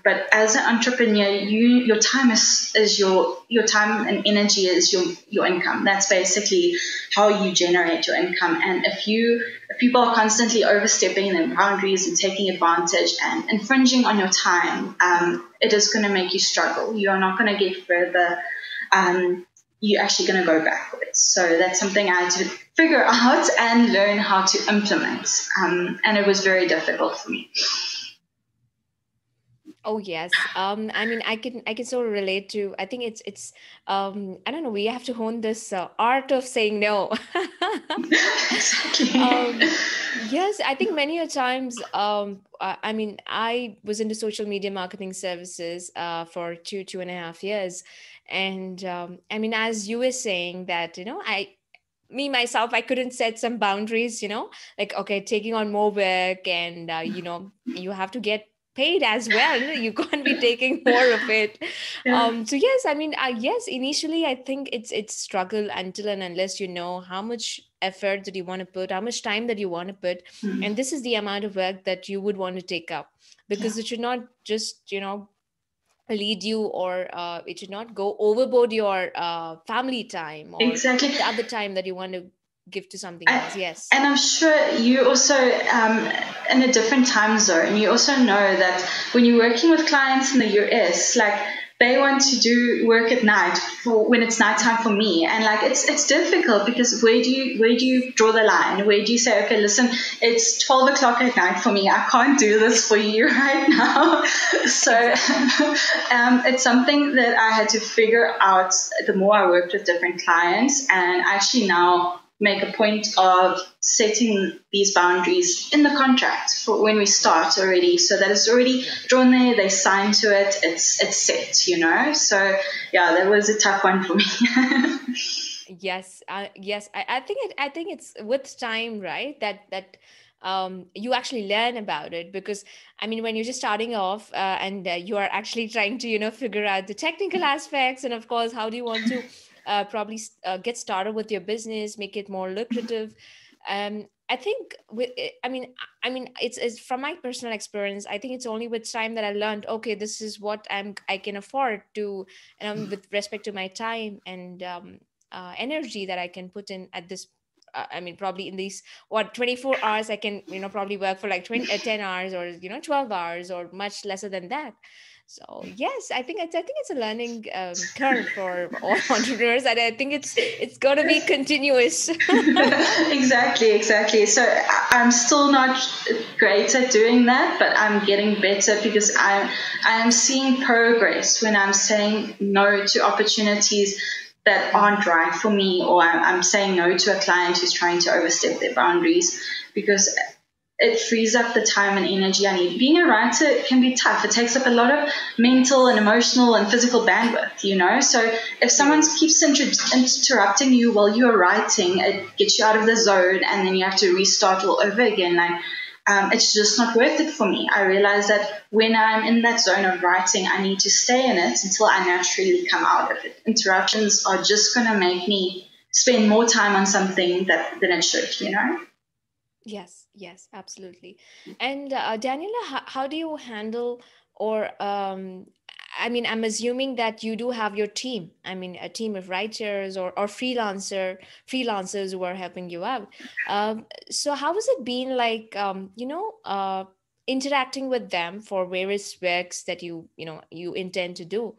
But as an entrepreneur, your time is your time and energy is your income. That's basically how you generate your income. And if people are constantly overstepping their boundaries and taking advantage and infringing on your time, it is going to make you struggle. You're not going to get further. You're actually going to go backwards. So that's something I had to figure out and learn how to implement. And it was very difficult for me. Oh yes. I mean, I can sort of relate to. I think it's. I don't know. We have to hone this art of saying no. Exactly. Yes, I think many a times. I mean, I was into social media marketing services for 2.5 years, and I mean, as you were saying that, me myself, I couldn't set some boundaries. Like okay, taking on more work, and you have to get paid as well. You can't be taking more of it. Yeah. So yes, I mean, yes, initially I think it's struggle until and unless you know how much effort that you want to put, how much time that you want to put, Mm. and this is the amount of work that you would want to take up, Yeah. because it should not just lead you, or it should not go overboard your family time or Exactly. the other time that you want to give to something I, else. Yes. and I'm sure you also, in a different time zone, you also know that when you're working with clients in the US, like they want to do work at night for when it's nighttime for me, and like it's difficult because where do you draw the line? Where do you say, okay, listen, it's 12 o'clock at night for me. I can't do this for you right now. So it's something that I had to figure out the more I worked with different clients, and actually now make a point of setting these boundaries in the contract for when we start already, so that it's already drawn there, they sign to it, it's set, so yeah, that was a tough one for me. Yes, yes. I think it's with time, right? That you actually learn about it, because I mean, when you're just starting off, and you are actually trying to figure out the technical aspects, and of course, how do you want to probably get started with your business, make it more lucrative. I think I mean, it's from my personal experience. I think it's only with time that I learned. Okay, this is what I can afford to, and with respect to my time and energy that I can put in at this. I mean, probably in these 24 hours, I can probably work for like 10 hours, or 12 hours, or much lesser than that. So yes, I think it's a learning curve for all entrepreneurs, and I think it's going to be continuous. Exactly. So I'm still not great at doing that, but I'm getting better because I am seeing progress when I'm saying no to opportunities that aren't right for me, or I'm saying no to a client who's trying to overstep their boundaries, because it frees up the time and energy I need. Being a writer can be tough. It takes up a lot of mental and emotional and physical bandwidth. So if someone keeps interrupting you while you're writing, it gets you out of the zone, and then you have to restart all over again. It's just not worth it for me. I realize that when I'm in that zone of writing, I need to stay in it until I naturally come out of it. Interruptions are just going to make me spend more time on something than it should. Yes, absolutely. And Daniela, how do you handle, or I mean, I'm assuming that you do have your team. I mean, a team of writers, or freelancers who are helping you out. So how has it been like, interacting with them for various works that you intend to do?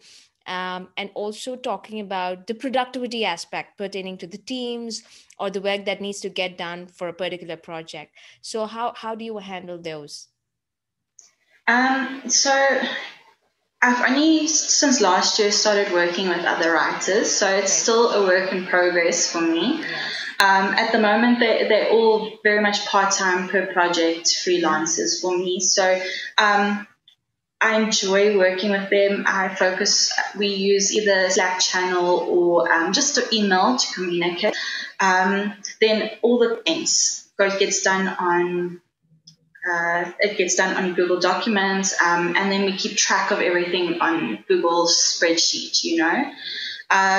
And also talking about the productivity aspect pertaining to the teams or the work that needs to get done for a particular project. So how do you handle those? So I've only since last year started working with other writers, so it's Right. still a work in progress for me. Yes. At the moment, they're all very much part-time per project freelancers for me. So I enjoy working with them. We use either Slack channel or just an email to communicate. Then all the things gets done on it gets done on Google Documents, and then we keep track of everything on Google spreadsheet.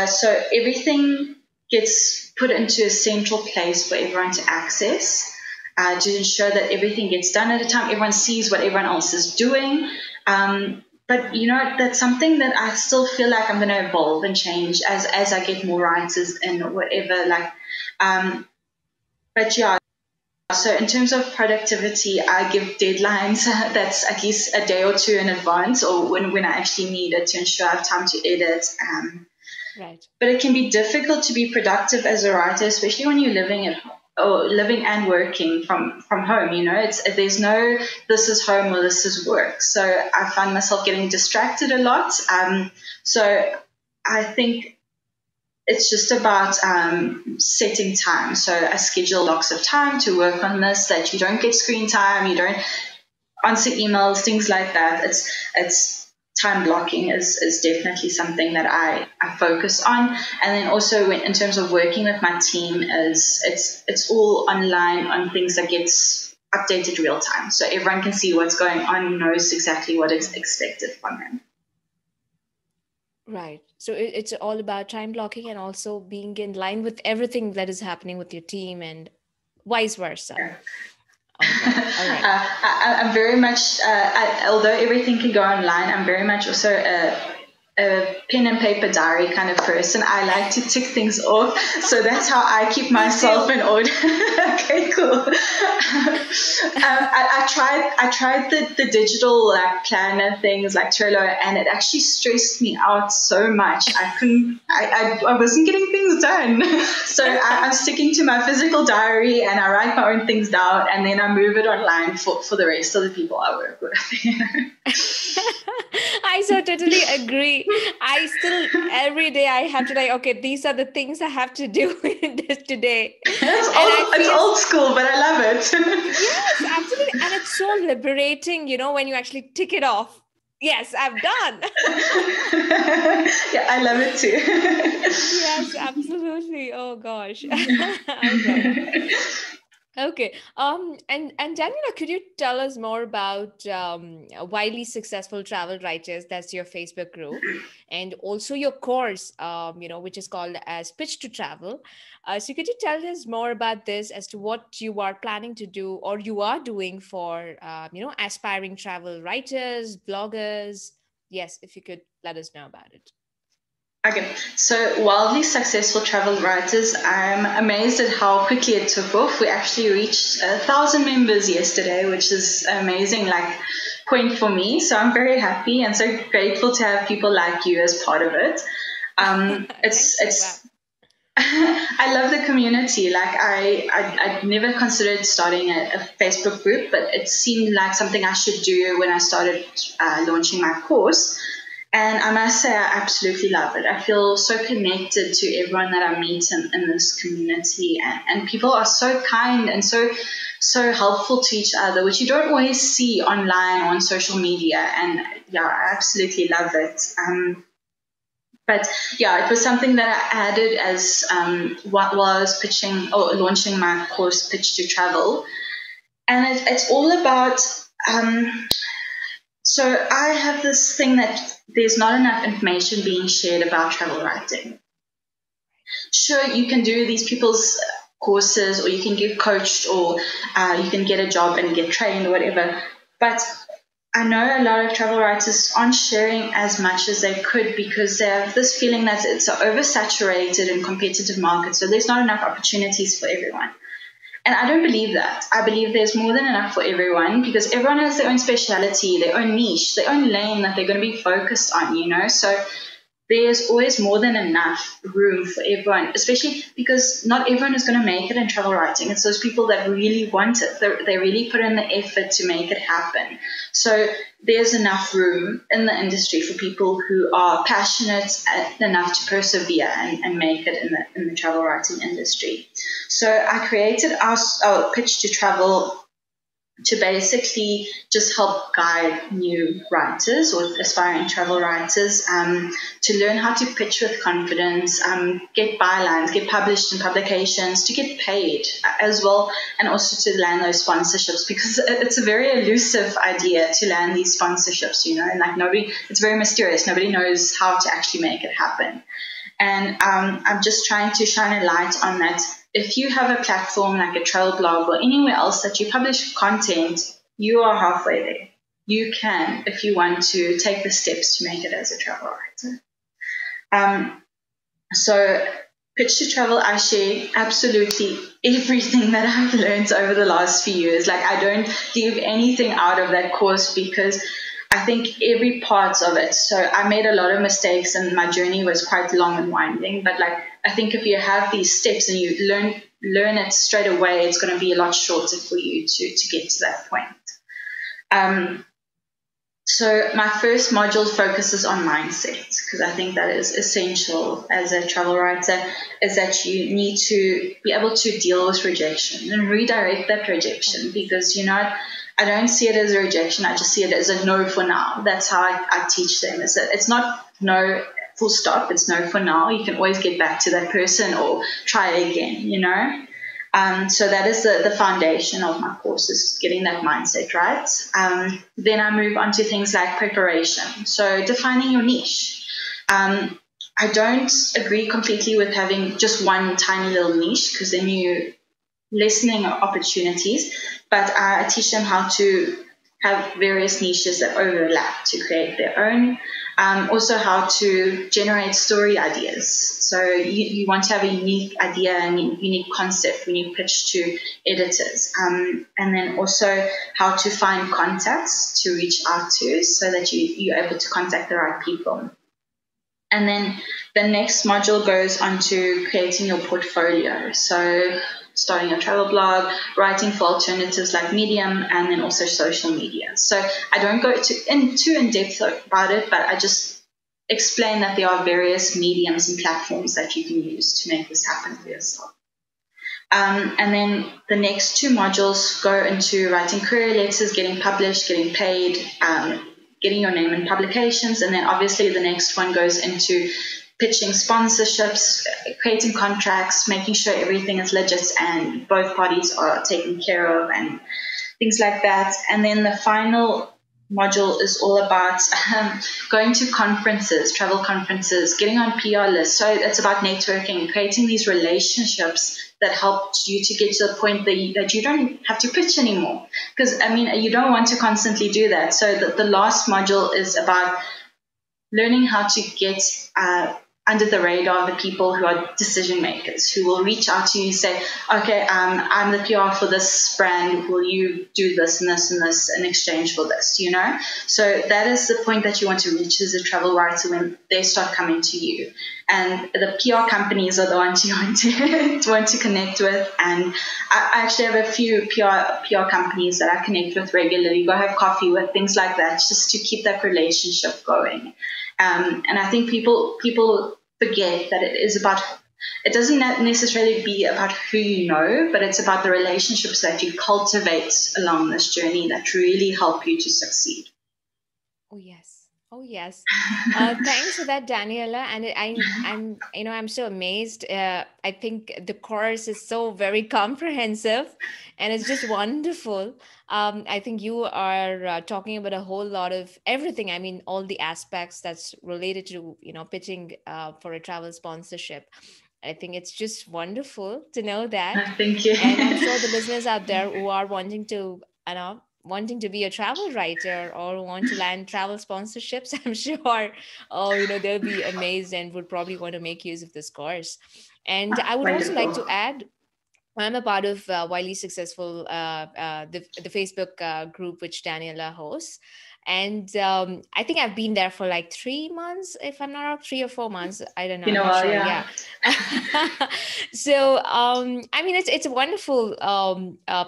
So everything gets put into a central place for everyone to access, to ensure that everything gets done at a time. Everyone sees what everyone else is doing. But that's something that I still feel like I'm going to evolve and change as I get more writers and whatever. But yeah. So in terms of productivity, I give deadlines that's at least a day or two in advance, or when I actually need it, to ensure I have time to edit. Right. But it can be difficult to be productive as a writer, especially when you're living at or living and working from home. There's no this is home or this is work. So I find myself getting distracted a lot. So I think it's just about setting time. So I schedule blocks of time to work on this, that you don't get screen time, you don't answer emails, things like that. It's time blocking is definitely something that I focus on. And then also in terms of working with my team, it's all online on things that gets updated real time, so everyone can see what's going on and knows exactly what is expected from them. Right. So it's all about time blocking and also being in line with everything that is happening with your team and vice versa. Yeah. All right. All right. I'm very much, although everything can go online, I'm very much also a pen and paper diary kind of person. I like to tick things off, so that's how I keep myself in order. Okay, cool. I tried the digital like planner things like Trello, and it actually stressed me out so much. I wasn't getting things done. So I'm sticking to my physical diary, and I write my own things down, and then I move it online for the rest of the people I work with. I so totally agree. I still every day I have to like, okay, these are the things I have to do today. It's old school, but I love it. Yes, absolutely. And it's so liberating, when you actually tick it off. Yes, I've done. Yeah, I love it too. Yes, absolutely. Oh gosh. All right. Okay. And Daniela, could you tell us more about Wildly Successful Travel Writers? That's your Facebook group, and also your course, which is called as Pitch to Travel. So could you tell us more about this as to what you are planning to do or you are doing for, aspiring travel writers, bloggers? Yes, if you could let us know about it. Okay, so Wildly Successful Travel Writers, I'm amazed at how quickly it took off. We actually reached 1,000 members yesterday, which is amazing, like point for me. So I'm very happy and so grateful to have people like you as part of it. It's I love the community. Like I never considered starting a Facebook group, but it seemed like something I should do when I started launching my course. And I must say, I absolutely love it. I feel so connected to everyone that I meet in this community. And people are so kind and so helpful to each other, which you don't always see online or on social media. And yeah, I absolutely love it. But yeah, it was something that I added as while I was pitching or launching my course, Pitch to Travel. And it's all about so I have this thing that there's not enough information being shared about travel writing. Sure, you can do these people's courses, or you can get coached, or you can get a job and get trained or whatever. But I know a lot of travel writers aren't sharing as much as they could because they have this feeling that it's an oversaturated and competitive market. So there's not enough opportunities for everyone. And I don't believe that. I believe there's more than enough for everyone because everyone has their own speciality, their own niche, their own lane that they're going to be focused on. So there's always more than enough room for everyone, especially because not everyone is going to make it in travel writing. It's those people that really want it. They really put in the effort to make it happen. So there's enough room in the industry for people who are passionate enough to persevere and make it in the travel writing industry. So I created our Pitch to Travel to basically just help guide new writers or aspiring travel writers to learn how to pitch with confidence, get bylines, get published in publications, to get paid as well, and also to land those sponsorships because it's a very elusive idea to land these sponsorships, and like it's very mysterious. Nobody knows how to actually make it happen. And I'm just trying to shine a light on that. If you have a platform like a travel blog or anywhere else that you publish content, you are halfway there. You can, if you want to, take the steps to make it as a travel writer. So Pitch to Travel, I share absolutely everything that I've learned over the last few years. Like I don't leave anything out of that course because I think every part of it. So I made a lot of mistakes and my journey was quite long and winding. But like I think if you have these steps and you learn it straight away, it's going to be a lot shorter for you to get to that point. So my first module focuses on mindset because I think that is essential as a travel writer, is that you need to be able to deal with rejection and redirect that rejection because, I don't see it as a rejection. I just see it as a no for now. That's how I teach them. Is that it's not no full stop. It's no for now. You can always get back to that person or try again, So that is the foundation of my course, is getting that mindset right. Then I move on to things like preparation. So defining your niche. I don't agree completely with having just one tiny little niche, because then you lessening opportunities, but I teach them how to have various niches that overlap to create their own. Also how to generate story ideas. So you want to have a unique idea and unique concept when you pitch to editors. And then also how to find contacts to reach out to, so that you're able to contact the right people. And then the next module goes on to creating your portfolio. So starting a travel blog, writing for alternatives like Medium, and then also social media. So I don't go too in depth about it, but I just explain that there are various mediums and platforms that you can use to make this happen for yourself. And then the next two modules go into writing career letters, getting published, getting paid, getting your name in publications. And then obviously the next one goes into pitching sponsorships, creating contracts, making sure everything is legit and both parties are taken care of and things like that. And then the final module is all about going to conferences, travel conferences, getting on PR lists. So it's about networking, creating these relationships that help you to get to the point that you don't have to pitch anymore. Because, I mean, you don't want to constantly do that. So the last module is about learning how to get under the radar of the people who are decision makers, who will reach out to you and say, okay, I'm the PR for this brand. Will you do this and this and this in exchange for this, you know? So that is the point that you want to reach as a travel writer when they start coming to you. And the PR companies are the ones you want to connect with. And I actually have a few PR companies that I connect with regularly, go have coffee with, things like that, just to keep that relationship going. And I think people forget that it doesn't necessarily be about who you know, but it's about the relationships that you cultivate along this journey that really help you to succeed. Oh yes. Oh yes. Thanks for that, Daniela. And I'm so amazed. I think the course is so very comprehensive, and it's just wonderful. I think you are talking about a whole lot of everything. I mean, all the aspects that's related to pitching for a travel sponsorship. I think it's just wonderful to know that. Thank you. And I'm sure the listeners out there who are wanting to, wanting to be a travel writer or want to land travel sponsorships, I'm sure, they'll be amazed and would probably want to make use of this course. And I would also like to add, I'm a part of Wildly Successful, the Facebook group which Daniela hosts. And I think I've been there for like 3 months, if I'm not wrong, 3 or 4 months. I don't know. I'm not sure. Yeah. So, I mean, it's a wonderful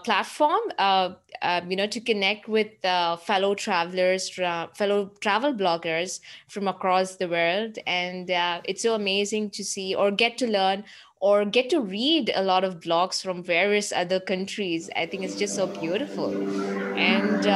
platform, to connect with fellow travelers, fellow travel bloggers from across the world. And it's so amazing to see or get to learn or get to read a lot of blogs from various other countries. I think it's just so beautiful. And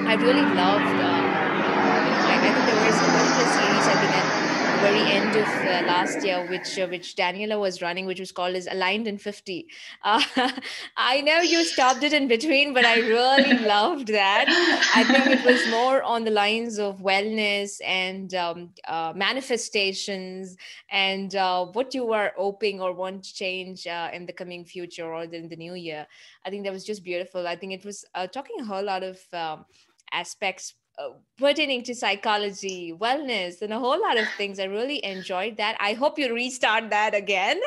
I really loved, I think there was a particular series, I think at the very end of last year, which Daniela was running, which was called as Aligned in 50. I know you stopped it in between, but I really loved that. I think it was more on the lines of wellness and manifestations and what you are hoping or want to change in the coming future or in the new year. I think that was just beautiful. I think it was talking a whole lot of aspects pertaining to psychology, wellness, and a whole lot of things. I really enjoyed that. I hope you restart that again.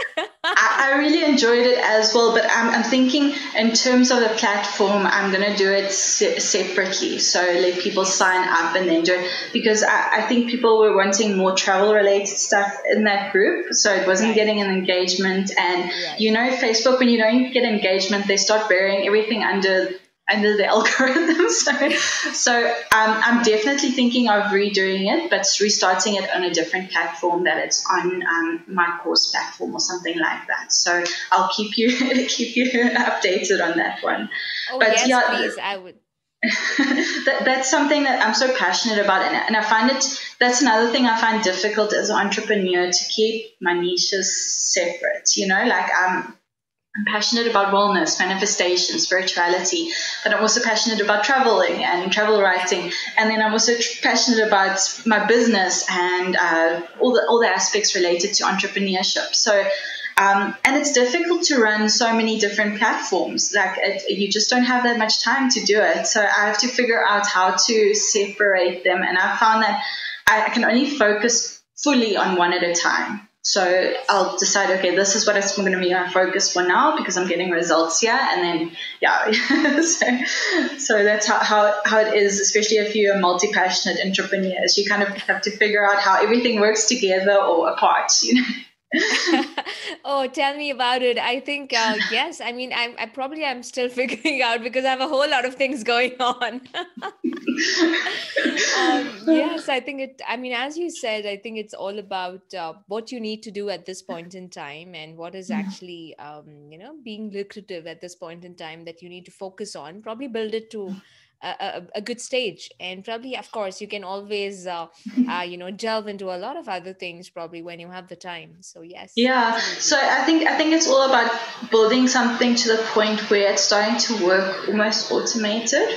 I really enjoyed it as well, but I'm thinking in terms of the platform, I'm going to do it separately. So let people sign up and then do it, because I think people were wanting more travel related stuff in that group. So it wasn't getting an engagement. And, Facebook, when you don't get engagement, they start burying everything under the algorithm. So I'm definitely thinking of redoing it, but restarting it on a different platform that it's on my course platform or something like that. So I'll keep you updated on that one. Oh, but yes, please, I would. That's something that I'm so passionate about, and I find that's another thing I find difficult as an entrepreneur, to keep my niches separate. I'm passionate about wellness, manifestation, spirituality, but I'm also passionate about traveling and travel writing. And then I'm also passionate about my business and all the aspects related to entrepreneurship. So, and it's difficult to run so many different platforms. You just don't have that much time to do it. So I have to figure out how to separate them. And I found that I can only focus fully on one at a time. So I'll decide, okay, this is what I'm going to be my focus for now because I'm getting results here. And then, yeah, so that's how it is, especially if you're a multi-passionate entrepreneur. You kind of have to figure out how everything works together or apart, Oh, tell me about it. I think, yes, I mean, I'm still figuring out because I have a whole lot of things going on. Yes, I mean, as you said, I think it's all about what you need to do at this point in time and what is actually, being lucrative at this point in time that you need to focus on, probably build it to a good stage. And probably, of course, you can always, delve into a lot of other things probably when you have the time. So yes, Yeah, absolutely. so I think it's all about building something to the point where it's starting to work almost automated,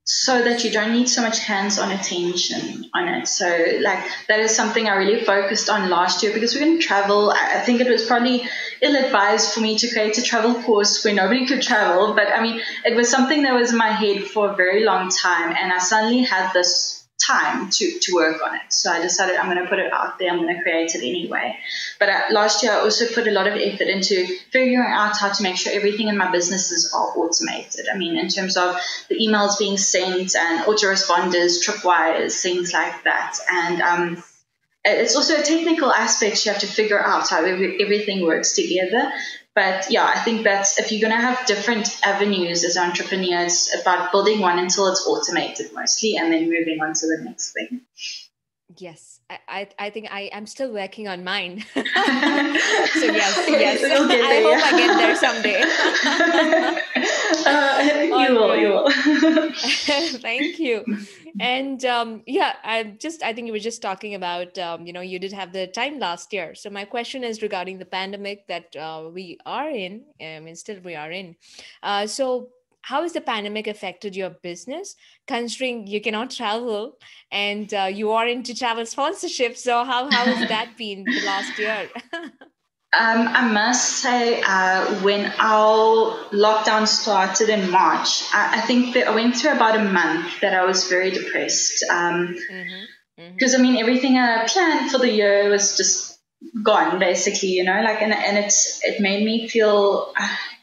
so that you don't need so much hands-on attention on it. So like that is something I really focused on last year because we didn't travel. I think it was probably ill-advised for me to create a travel course where nobody could travel. But I mean, it was something that was in my head for a very long time, and I suddenly had this time to work on it. So I decided I'm going to put it out there. I'm going to create it anyway. But last year I also put a lot of effort into figuring out how to make sure everything in my businesses are automated. I mean, in terms of the emails being sent and autoresponders, tripwires, things like that. And it's also a technical aspect you have to figure out how everything works together. But yeah, I think that's if you're going to have different avenues as entrepreneurs, about building one until it's automated mostly and then moving on to the next thing. Yes, I think I'm still working on mine. So yes, You'll get I there, hope yeah. I get there someday. You All will, you right. will. Thank you. And I think you were just talking about, you did have the time last year. So my question is regarding the pandemic that we are in, I mean, still we are in. So how has the pandemic affected your business, considering you cannot travel and you are into travel sponsorship? So how has that been the last year? I must say, when our lockdown started in March, I think that I went through about a month that I was very depressed. Because I mean, everything I planned for the year was just gone, basically, and it made me feel,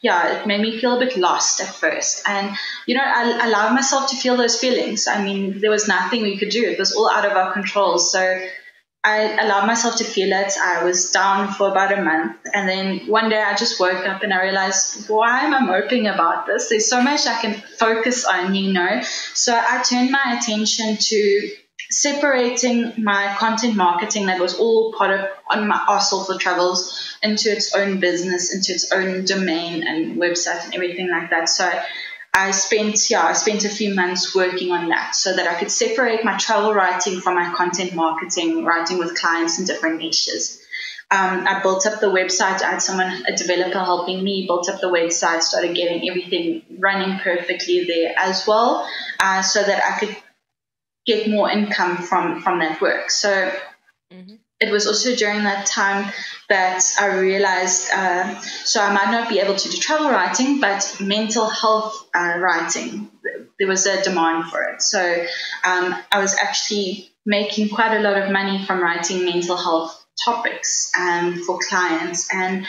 it made me feel a bit lost at first. And, I allowed myself to feel those feelings. I mean, there was nothing we could do. It was all out of our control. So I allowed myself to feel it. I was down for about a month. And then one day I just woke up and I realized, why am I moping about this? There's so much I can focus on, So I turned my attention to separating my content marketing that was all part of on my Our Soulful Travels into its own business, into its own domain and website and everything like that. So I spent a few months working on that so that I could separate my travel writing from my content marketing, writing with clients in different niches. I built up the website. I had a developer helping me, built up the website, started getting everything running perfectly there as well, so that I could get more income from that work. So it was also during that time that I realized, so I might not be able to do travel writing, but mental health writing, there was a demand for it. So I was actually making quite a lot of money from writing mental health topics for clients. And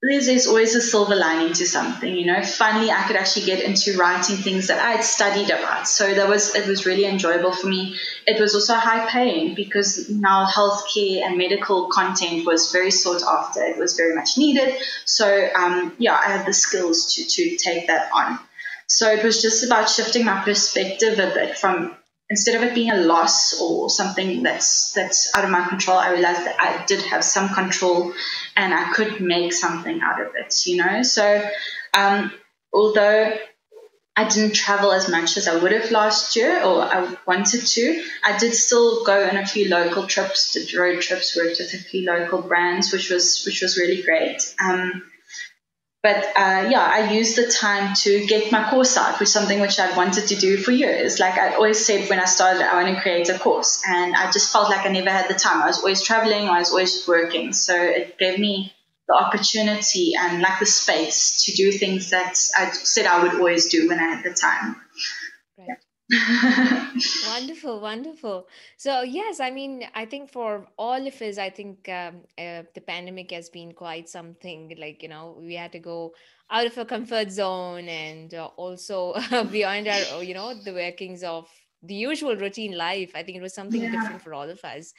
there's always a silver lining to something, Finally, I could actually get into writing things that I had studied about. So it was really enjoyable for me. It was also high paying because now healthcare and medical content was very sought after. It was very much needed. So I had the skills to take that on. So it was just about shifting my perspective a bit from, instead of it being a loss or something that's out of my control, I realized that I did have some control and I could make something out of it, So although I didn't travel as much as I would have last year, or I wanted to. I did still go on a few local trips, did road trips, worked with a few local brands, which was really great. But yeah, I used the time to get my course out, which is something which I'd wanted to do for years. Like I always said when I started, I want to create a course, and I just felt like I never had the time. I was always traveling, I was always working, so it gave me the opportunity and like the space to do things that I said I would always do when I had the time. Right. Wonderful, wonderful. So yes, I mean, I think for all of us, I think the pandemic has been quite something. Like, we had to go out of our comfort zone, and also beyond our, the workings of the usual routine life. I think it was something Yeah, different for all of us.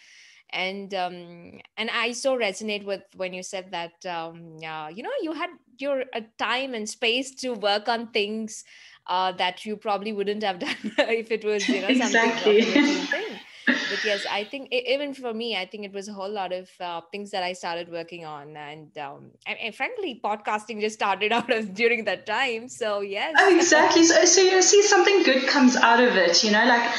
And I so resonate with when you said that, you had your time and space to work on things that you probably wouldn't have done if it was, something of exactly. a routine thing. But yes, I think even for me, I think it was a whole lot of things that I started working on. And frankly, podcasting just started out of during that time. So Oh, yes. exactly. So you see something good comes out of it, like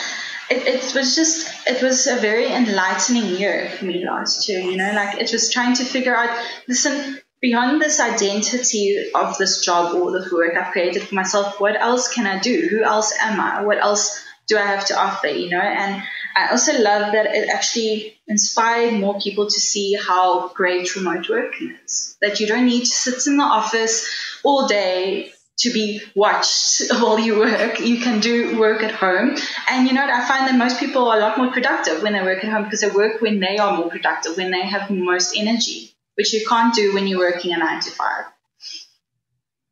it was a very enlightening year for me last year, Yes. like it was trying to figure out, listen, beyond this identity of this job or the work I've created for myself, what else can I do? Who else am I? What else do I have to offer, And I also love that it actually inspired more people to see how great remote working is. That you don't need to sit in the office all day Yes. to be watched while you work. You can do work at home. And you know what? I find that most people are a lot more productive when they work at home because they work when they are more productive, when they have most energy, which you can't do when you're working a 9 to 5.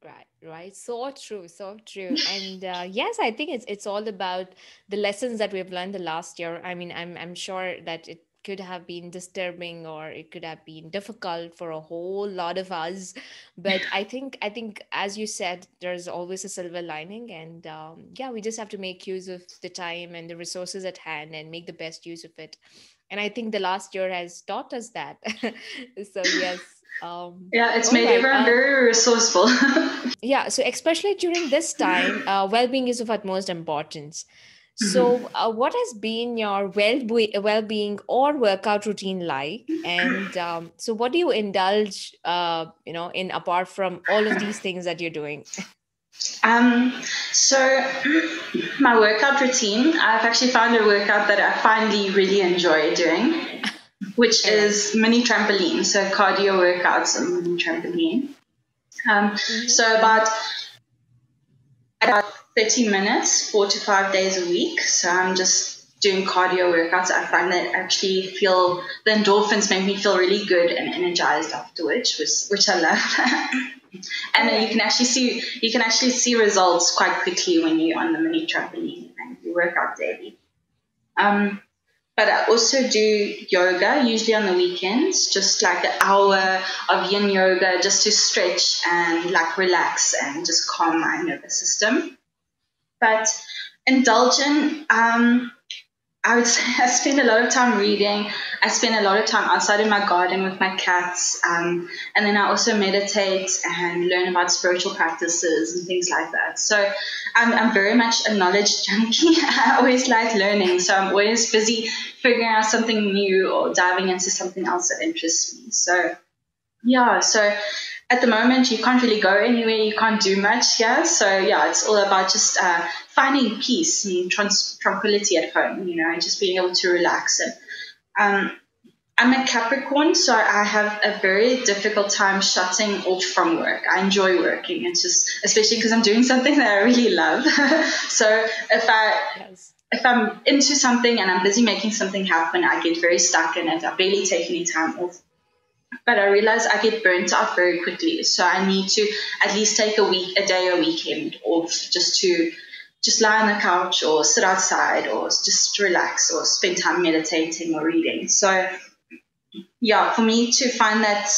Right, right. So true, so true. And yes, I think it's all about the lessons that we've learned the last year. I mean, I'm sure that it could have been disturbing or it could have been difficult for a whole lot of us. But I think as you said, there's always a silver lining, and yeah, we just have to make use of the time and the resources at hand and make the best use of it. And I think the last year has taught us that. So yes. Yeah, it's All made right. everyone very resourceful. Yeah, so especially during this time, well-being is of utmost importance. Mhm. So what has been your well-being or workout routine like, and so what do you indulge in apart from all of these things that you're doing? Um, so my workout routine, I've actually found a workout that I finally really enjoy doing, which All right. is mini trampoline. So cardio workouts on mini trampoline. Mm-hmm, So mm-hmm. about 30 minutes, 4 to 5 days a week. So I'm just doing cardio workouts. I find that actually feel the endorphins make me feel really good and energized afterwards, which I love. And All then right. you can actually see results quite quickly when you're on the mini trampoline and you work out daily. Um, but I also do yoga, usually on the weekends, just like an hour of yin yoga just to stretch and like relax and just calm my nervous system. But indulgent, I would say I spend a lot of time reading. I spend a lot of time outside in my garden with my cats. And then I also meditate and learn about spiritual practices and things like that. So I'm very much a knowledge junkie. I always like learning. So I'm always busy figuring out something new or diving into something else that interests me. So yeah, so at the moment you can't really go anywhere, you can't do much, yeah. So yeah, it's all about just finding peace and tranquility at home, and just being able to relax. And um, I'm a Capricorn, so I have a very difficult time shutting off from work. I enjoy working. It's just, especially because I'm doing something that I really love. So Yes. if I'm into something and I'm busy making something happen, I get very stuck in it. I barely take any time off, but I realize I get burnt out very quickly. So I need to at least take a day, a weekend off just to just lie on the couch or sit outside or just relax or spend time meditating or reading. So yeah, for me to find that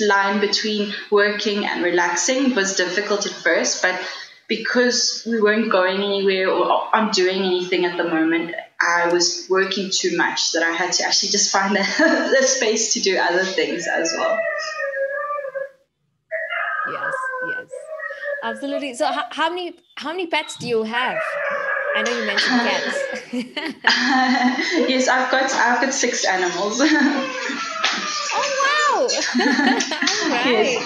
line between working and relaxing was difficult at first, but because we weren't going anywhere or aren't doing anything at the moment, I was working too much that I had to actually just find the space to do other things as well. Yes, yes. Absolutely. So how many pets do you have? I know you mentioned cats. Yes, I've got 6 animals. Oh wow. All right. Yes.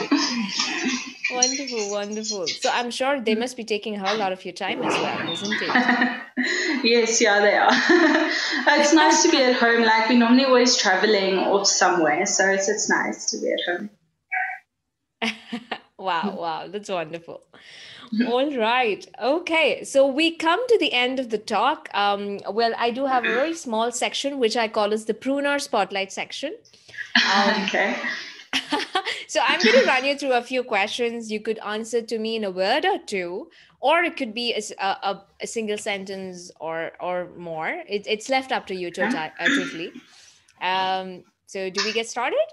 Wonderful, wonderful. So I'm sure they must be taking a whole lot of your time as well, isn't it? Yes, yeah, they are. It's nice to be at home. Like we normally always traveling off somewhere, so it's nice to be at home. Wow, wow, that's wonderful. All right. Okay. So we come to the end of the talk. Well, I do have a very small section which I call as the Preneur Spotlight section. Um, Okay. so I'm going to run you through a few questions. You could answer to me in a word or two, or it could be a single sentence or more. It's left up to you totally. So do we get started?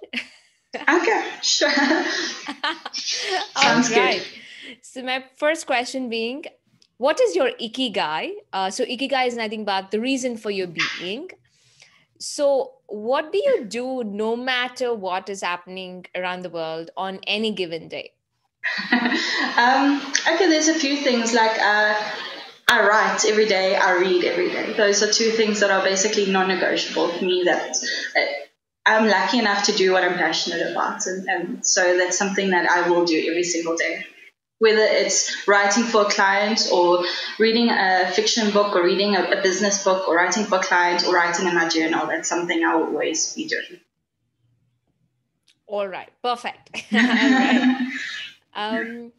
Okay, sure. All Sounds good. right. So my first question being, what is your ikigai? So ikigai is nothing but the reason for your being. So what do you do no matter what is happening around the world on any given day? Okay, there's a few things like I write every day, I read every day. Those are two things that are basically non-negotiable for me. That uh, I'm lucky enough to do what I'm passionate about, and so that's something that I will do every single day. Whether it's writing for a client or reading a fiction book or reading a business book or writing for a client or writing in my journal, that's something I will always be doing. All right, perfect. All right. Um,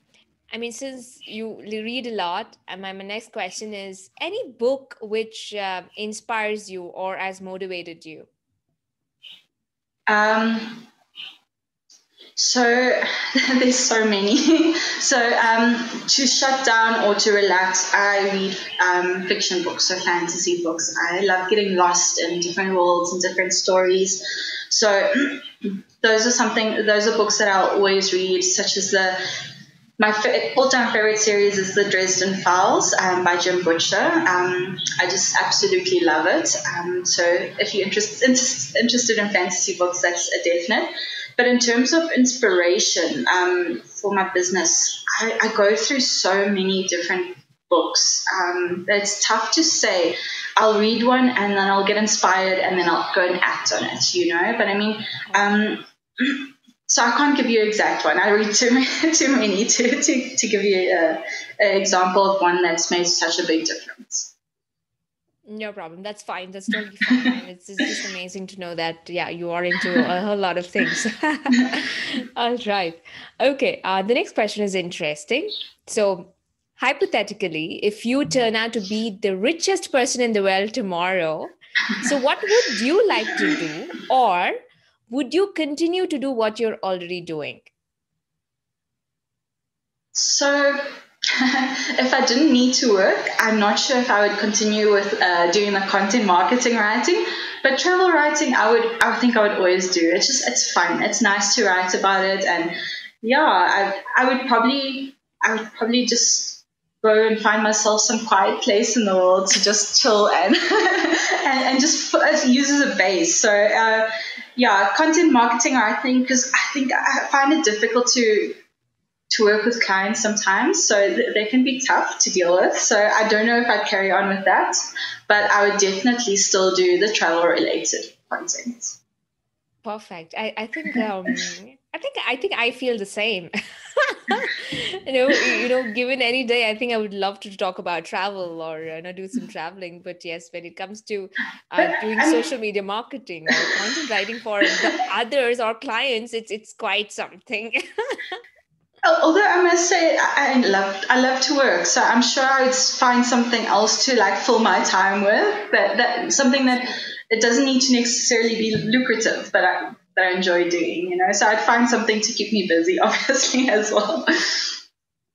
I mean, since you read a lot, my next question is any book which inspires you or has motivated you? Um, So there's so many. So to shut down or to relax, I read fiction books, so fantasy books. I love getting lost in different worlds and different stories. So those are books that I'll always read, such as my all-time favorite series is the Dresden Files by Jim Butcher. I just absolutely love it. So if you're interested in fantasy books, that's a definite. But in terms of inspiration for my business, I go through so many different books. It's tough to say. I'll read one and then I'll get inspired and then I'll go and act on it, But I mean, so I can't give you an exact one. I read too many to give you an example of one that's made such a big difference. No problem. That's fine. That's totally fine. And it's just amazing to know that, yeah, you are into a whole lot of things. All right. Okay. The next question is interesting. So, hypothetically, if you turn out to be the richest person in the world tomorrow, so what would you like to do? Or would you continue to do what you're already doing? So if I didn't need to work, I'm not sure if I would continue with doing the content marketing writing. But travel writing, I think I would always do. It's fun. It's nice to write about it, and yeah, I would probably just go and find myself some quiet place in the world to just chill and and just use as a base. So yeah, content marketing writing, because I find it difficult to work with clients sometimes, so they can be tough to deal with. So I don't know if I'd carry on with that, but I would definitely still do the travel related content. Perfect. I think I feel the same. Given any day, I think I would love to talk about travel or do some traveling. But yes, when it comes to But doing I mean, social media marketing or content writing for the others or clients, it's quite something. although I must say I love to work, so I'm sure I would find something else to like fill my time with. That something that it doesn't need to necessarily be lucrative, but I enjoy doing. So I'd find something to keep me busy, obviously as well.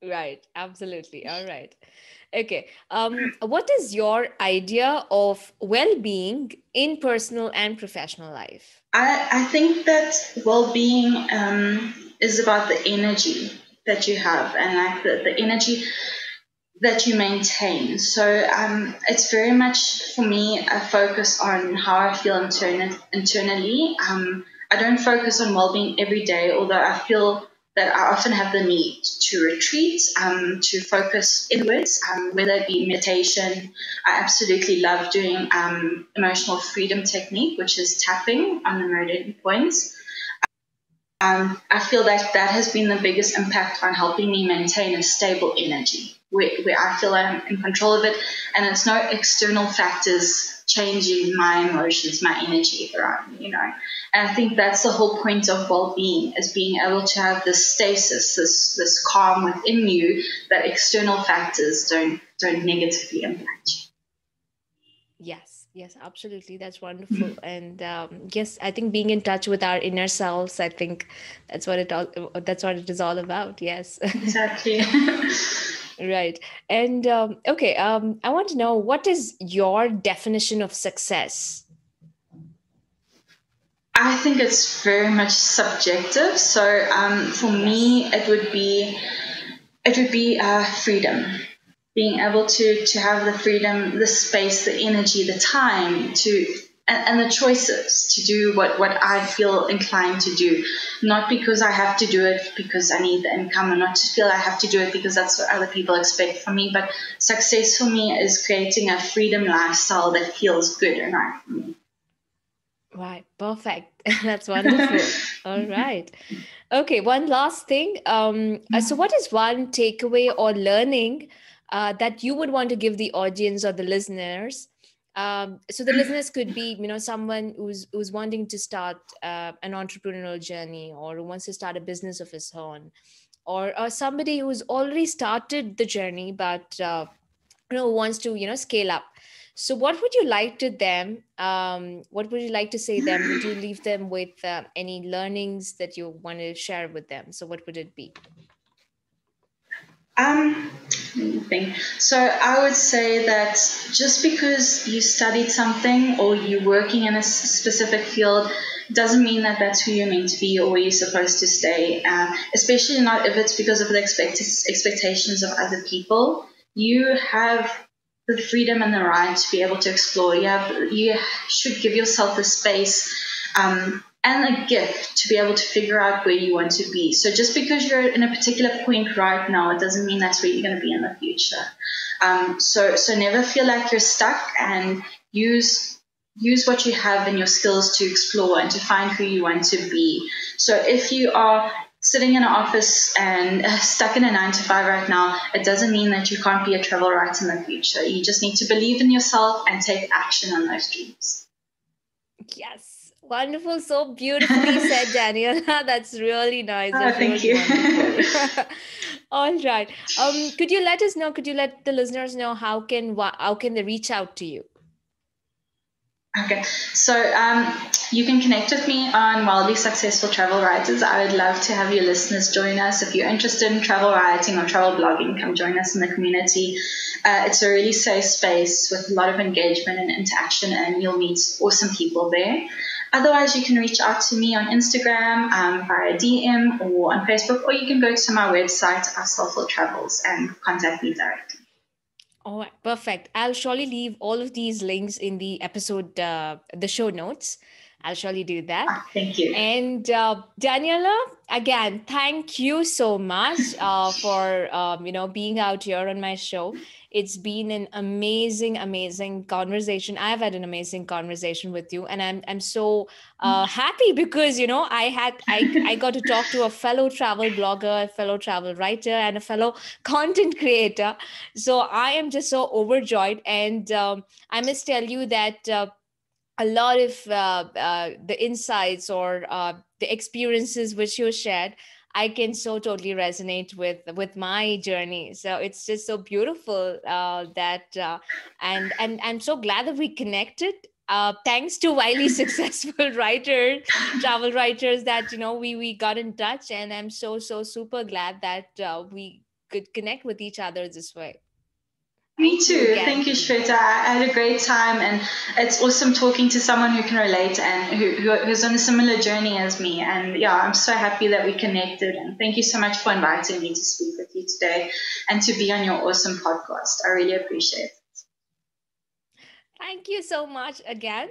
Right, absolutely. All right. Okay. What is your idea of well-being in personal and professional life? I think that well-being is about the energy that you have and like the energy that you maintain. So it's very much for me a focus on how I feel internally. I don't focus on well-being every day, although I feel that I often have the need to retreat, to focus inwards, whether it be meditation. I absolutely love doing emotional freedom technique, which is tapping on the meridian points. I feel that that has been the biggest impact on helping me maintain a stable energy where I feel I'm in control of it, and it's no external factors changing my emotions, my energy around me, And I think that's the whole point of well-being, is being able to have this stasis, this calm within you that external factors don't negatively impact you. Yes, absolutely. That's wonderful. And yes, I think being in touch with our inner selves, I think that's what it is all about. Yes. Exactly. Right. And okay, I want to know, what is your definition of success? I think it's very much subjective. So for me, it would be freedom. Being able to have the freedom, the space, the energy, the time and the choices to do what I feel inclined to do. Not because I have to do it because I need the income, or not to feel I have to do it because that's what other people expect from me. But success for me is creating a freedom lifestyle that feels good and right for me. Right. Perfect. That's wonderful. All right. Okay. One last thing. So what is one takeaway or learning that you would want to give the audience or the listeners? So the listeners could be, someone who's wanting to start an entrepreneurial journey, or who wants to start a business of his own, or somebody who's already started the journey, but wants to scale up. So what would you like to them what would you like to say them? Would you leave them with any learnings that you want to share with them? So what would it be? Thing. So I would say that just because you studied something or you're working in a specific field doesn't mean that that's who you're meant to be or where you're supposed to stay, especially not if it's because of the expectations of other people. You have the freedom and the right to be able to explore. You should give yourself the space and a gift to be able to figure out where you want to be. So just because you're in a particular point right now, it doesn't mean that's where you're going to be in the future. So never feel like you're stuck, and use what you have and your skills to explore and to find who you want to be. So if you are sitting in an office and stuck in a 9 to 5 right now, it doesn't mean that you can't be a travel writer in the future. You just need to believe in yourself and take action on those dreams. Yes. Wonderful. So beautifully said, Daniela. That's really nice. That's Thank really you. wonderful. All right. Could you let us know, could you let the listeners know how can they reach out to you? Okay, so you can connect with me on Wildly Successful Travel Writers. I would love to have your listeners join us. If you're interested in travel writing or travel blogging, come join us in the community. It's a really safe space with a lot of engagement and interaction, and you'll meet awesome people there. Otherwise, you can reach out to me on Instagram via DM or on Facebook, or you can go to my website, Our Soulful Travels, and contact me directly. All right, perfect. I'll surely leave all of these links in the episode, the show notes. I'll surely do that. Thank you. And Daniela, again, thank you so much for being out here on my show. It's been an amazing, amazing conversation. I've had an amazing conversation with you, and I'm so happy because I got to talk to a fellow travel blogger, a fellow travel writer, and a fellow content creator. So I am just so overjoyed, and I must tell you that. A lot of the insights or the experiences which you shared, I can so totally resonate with my journey. So it's just so beautiful that and I'm so glad that we connected. Thanks to Wiley successful writers, travel writers, that we got in touch, and I'm so super glad that we could connect with each other this way. Me too. Thank you, Shweta. I had a great time, and it's awesome talking to someone who can relate and who's on a similar journey as me. And yeah, I'm so happy that we connected. And thank you so much for inviting me to speak with you today and to be on your awesome podcast. I really appreciate it. Thank you so much again.